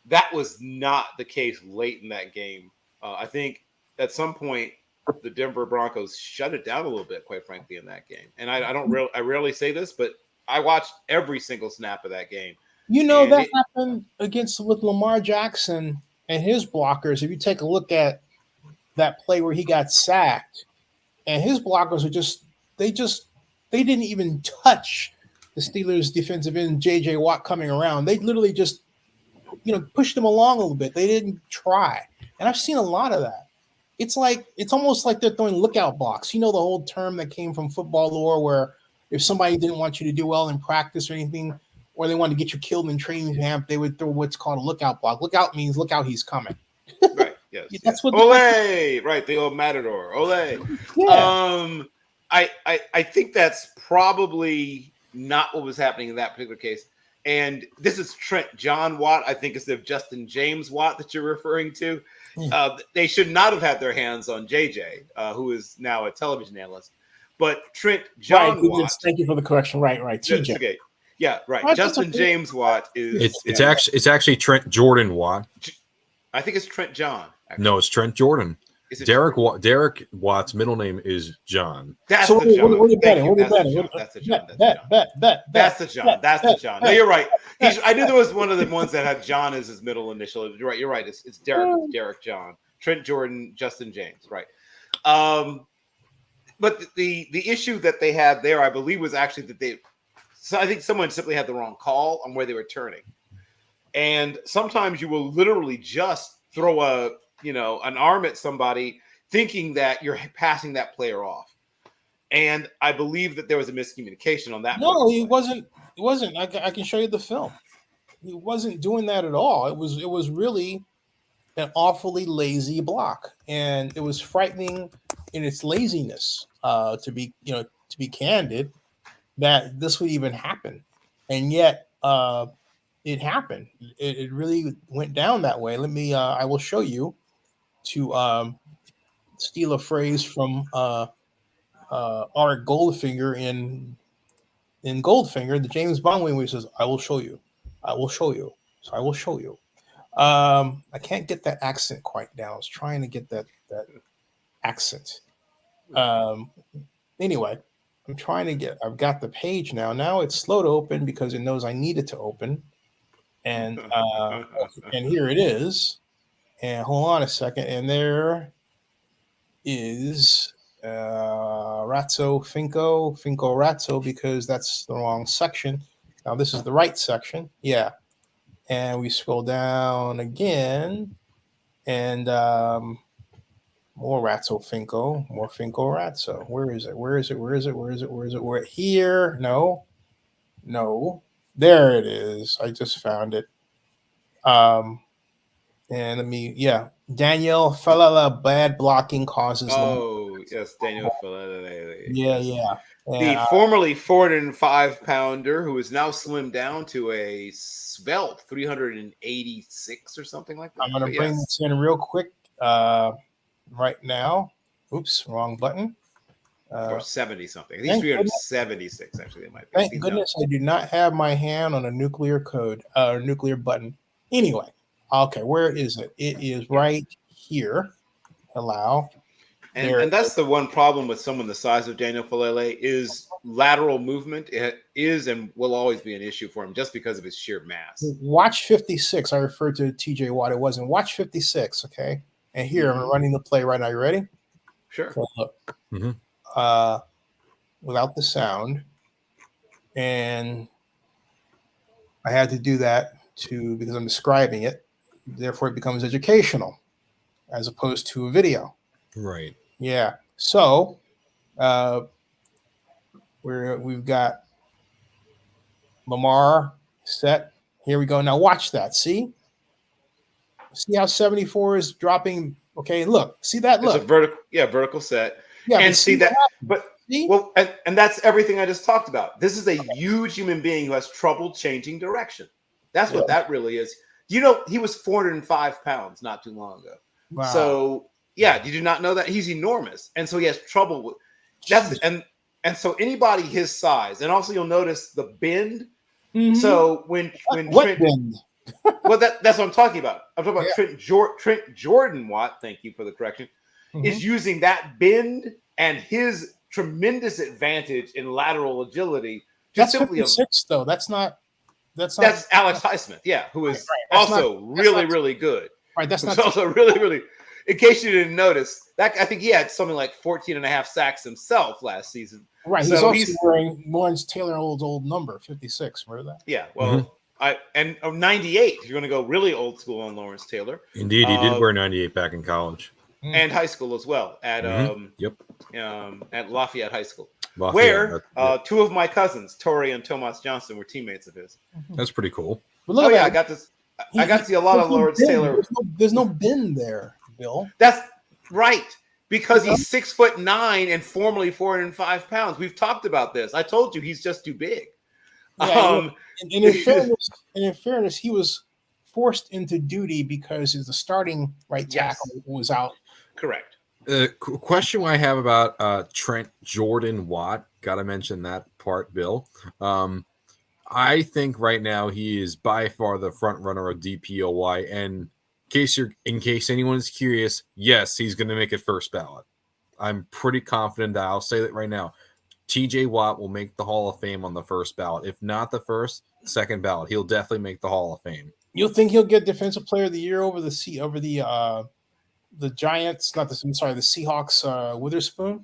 That was not the case late in that game. I think at some point the Denver Broncos shut it down a little bit, quite frankly, in that game. And I rarely say this, but I watched every single snap of that game. That happened with Lamar Jackson and his blockers. If you take a look at that play where he got sacked, and his blockers they didn't even touch the Steelers' defensive end, J.J. Watt, coming around. They literally just pushed him along a little bit. They didn't try. And I've seen a lot of that. It's almost like they're throwing lookout blocks. The whole term that came from football lore where if somebody didn't want you to do well in practice or anything, or they wanted to get you killed in training camp, they would throw what's called a lookout block. Lookout means look out, he's coming. Right. Yes. That's what Ole! Right, the old Matador. Ole. Yeah. I think that's probably not what was happening in that particular case. And this is Trent John Watt. I think it's the Justin James Watt that you're referring to. They should not have had their hands on JJ, who is now a television analyst. But Trent John Watt. Thank you for the correction. Right. TJ. Okay. Yeah, right. Justin James Watt is. It's actually Trent Jordan Watt. I think it's Trent John. Actually. No, it's Trent Jordan. Is it Derek Watt's middle name is John. That's So the John. what are you Thank betting? you. What are you That's the betting? John. That's the John. That's the Bet, John. bet, bet, That's the John. That's the John. No, bet, you're right. bet, I knew there was one of the ones that had John as his middle initial. You're right. You're right. It's Derek. It's Derek John. Trent Jordan, Justin James. Right. But the issue that they had there, I believe, was actually that so I think someone simply had the wrong call on where they were turning. And sometimes you will literally just throw an arm at somebody thinking that you're passing that player off. And I believe that there was a miscommunication on that. No, he wasn't. It wasn't. I can show you the film. He wasn't doing that at all. It was really an awfully lazy block, and it was frightening in its laziness. To be candid, that this would even happen, and yet it happened. It really went down that way. Let me. I will show you to steal a phrase from Art Goldfinger in Goldfinger, the James Bond movie, where he says, "I will show you, I will show you, so I will show you." I can't get that accent quite down. I was trying to get that accent. Anyway, I've got the page now. Now it's slow to open because it knows I need it to open, and here it is. And hold on a second, and there is Razzo Finco Razzo, because that's the wrong section. Now this is the right section. Yeah. And we scroll down again, and more Razzo Finco, more Finco Razzo. Where is it? Where is it? Where is it? Where is it? Where is it? Where here? No. There it is. I just found it. And Daniel Falala, bad blocking causes. Oh, yes, Daniel Falala. Yeah. The formerly 405-pounder who is now slimmed down to a svelte 386 or something like that. I'm going to bring this in real quick right now. Oops, wrong button. Or 70 something. I think 376 actually. It might be. Thank goodness I do not have my hand on a nuclear code or nuclear button. Anyway, okay, where is it? It is right here. Allow. And that's the one problem with someone the size of Daniel Falele is lateral movement. It is and will always be an issue for him just because of his sheer mass. Watch 56. I referred to TJ Watt. It wasn't. Watch 56, okay? And here, I'm running the play right now. You ready? Sure. So look. Without the sound. And I had to do that because I'm describing it. Therefore, it becomes educational as opposed to a video. Right. Yeah. So we've got Lamar set. Here we go. Now watch that. See how 74 is dropping. Okay, look. See that? Look. It's a vertical set. Yeah, and see that. See? Well, and that's everything I just talked about. This is a huge human being who has trouble changing direction. That's what that really is. You know, he was 405 pounds not too long ago. Wow. So yeah, did you not know that? He's enormous, and so he has trouble with that's and so anybody his size, and also you'll notice the bend. Mm-hmm. So when what bend? Well, that's what I'm talking about. I'm talking about Trent Jordan Watt. Thank you for the correction. Is using that bend and his tremendous advantage in lateral agility. That's simply 56, though. That's Alex Highsmith, who is also really good. Right, that's not also really. In case you didn't notice, that I think he had something like 14 and a half sacks himself last season. Right, so he's also wearing Lawrence Taylor's old number, 56. Remember that? Yeah, well, 98. If you're going to go really old school on Lawrence Taylor, indeed, he did wear 98 back in college and high school as well at at Lafayette High School, where two of my cousins, Tori and Tomas Johnson, were teammates of his. That's pretty cool. I got this. I got to see a lot of Lawrence Taylor. There's no bend there, Bill. That's right, because he's 6'9" and formerly 405 pounds. We've talked about this. I told you he's just too big. Yeah, and in fairness, he was forced into duty because the starting right tackle was out. Correct. Question I have about Trent Jordan Watt. Got to mention that part, Bill. I think right now he is by far the front runner of DPOY, and in case anyone's curious, yes, he's going to make it first ballot. I'm pretty confident that I'll say that right now. TJ Watt will make the Hall of Fame on the first ballot. If not the first, second ballot, he'll definitely make the Hall of Fame. You'll think he'll get Defensive Player of the Year over the Giants? The Seahawks. Witherspoon.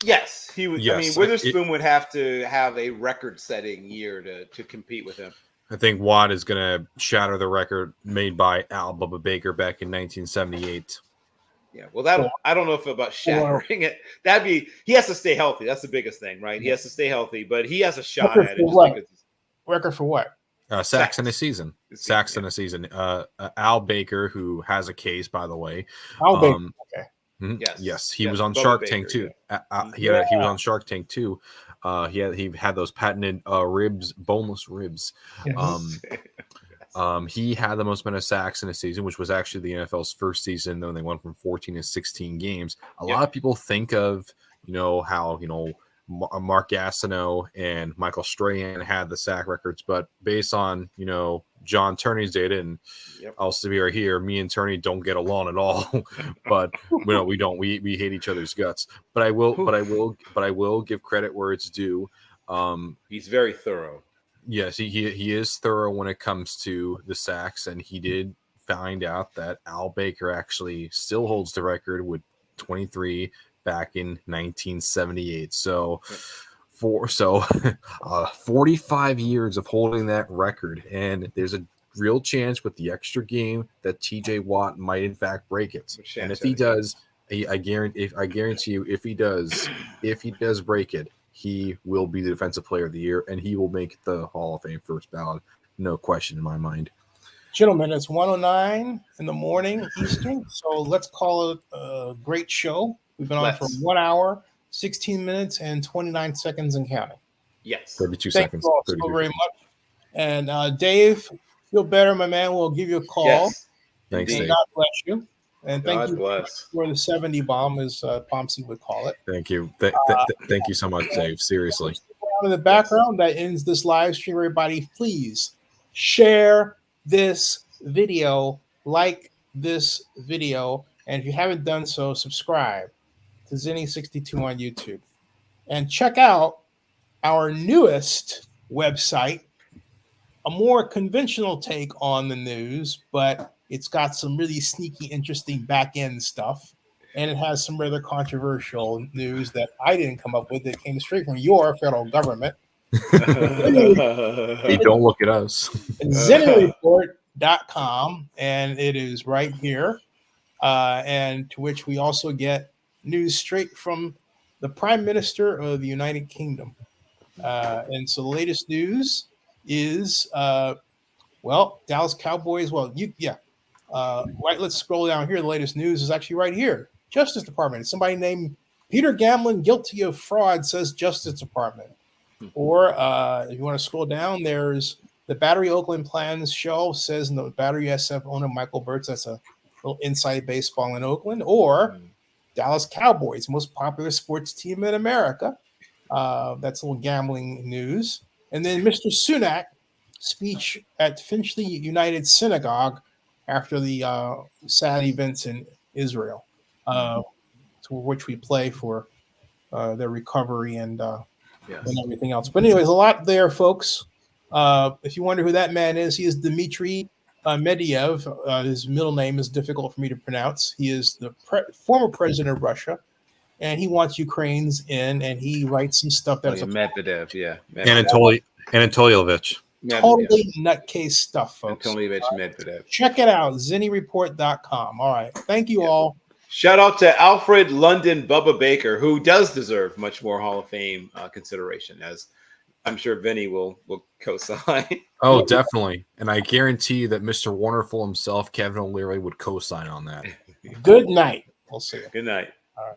Yes, he would. Yes, I mean, Witherspoon would have to have a record-setting year to compete with him. I think Watt is going to shatter the record made by Al Bubba Baker back in 1978. Yeah, well, I don't know if about shattering it. He has to stay healthy. That's the biggest thing, right? He has to stay healthy, but he has a shot at it. Record for what? Sacks in a season. Sacks in a season. Al Baker, who has a case, by the way. Al Baker. Okay. Yes, he was on Shark Tank too. He was on Shark Tank too. He had those patented boneless ribs. Yes. He had the most amount of sacks in a season, which was actually the NFL's first season. Then they went from 14 to 16 games. A lot of people think of how Mark Gastineau and Michael Strahan had the sack records, but based on John Turney's data, and I'll be right here, me and Turney don't get along at all. But we don't. We hate each other's guts. But I will give credit where it's due. He's very thorough. Yes, he is thorough when it comes to the sacks, and he did find out that Al Baker actually still holds the record with 23 back in 1978. So 45 years of holding that record, and there's a real chance with the extra game that TJ Watt might in fact break it. And if he does, I guarantee you, if he does break it, he will be the Defensive Player of the Year, and he will make the Hall of Fame first ballot. No question in my mind. Gentlemen, it's 1:09 in the morning Eastern, so let's call it a great show. We've been on for 1 hour, 16 minutes, and 29 seconds and counting. Yes. 32 Thank seconds. you all so very much. And Dave, feel better, my man. We'll give you a call. Yes. Thanks, Dave. God bless you. And thank God you bless. for the 70 bomb, as Pomsey would call it. Thank you. Thank you so much, Dave. Seriously. In the background, that ends this live stream. Everybody, please share this video, like this video, and if you haven't done so, subscribe to Zenny62 on YouTube. And check out our newest website, a more conventional take on the news, but it's got some really sneaky, interesting back-end stuff. And it has some rather controversial news that I didn't come up with. That came straight from your federal government. Hey, don't look at us. ZennyReport.com, and it is right here. And to which we also get news straight from the Prime Minister of the United Kingdom. And so the latest news is, Dallas Cowboys. Right. Let's scroll down here. The latest news is actually right here. Justice Department. Somebody named Peter Gamlin guilty of fraud, says Justice Department. Or if you want to scroll down, there's the Battery Oakland Plans show, says the Battery SF owner Michael Burtz. That's a little inside baseball in Oakland. Or Dallas Cowboys, most popular sports team in America. That's a little gambling news. And then Mr. Sunak speech at Finchley United Synagogue after the sad events in Israel, to which we play for their recovery and everything else. But anyways, a lot there, folks. If you wonder who that man is, he is Dmitry Medvedev. His middle name is difficult for me to pronounce. He is the former president of Russia, and he wants Ukrainians in, and he writes some stuff that's Medvedev, Anatolyevich. Totally nutcase stuff, folks. Medvedev. Check it out, ZennyReport.com. All right. Thank you all. Shout out to Alfred London Bubba Baker, who does deserve much more Hall of Fame consideration, as I'm sure Vinny will co-sign. Oh, definitely. And I guarantee that Mr. Wonderful himself, Kevin O'Leary, would co-sign on that. Good night. We'll see you. Good night. All right.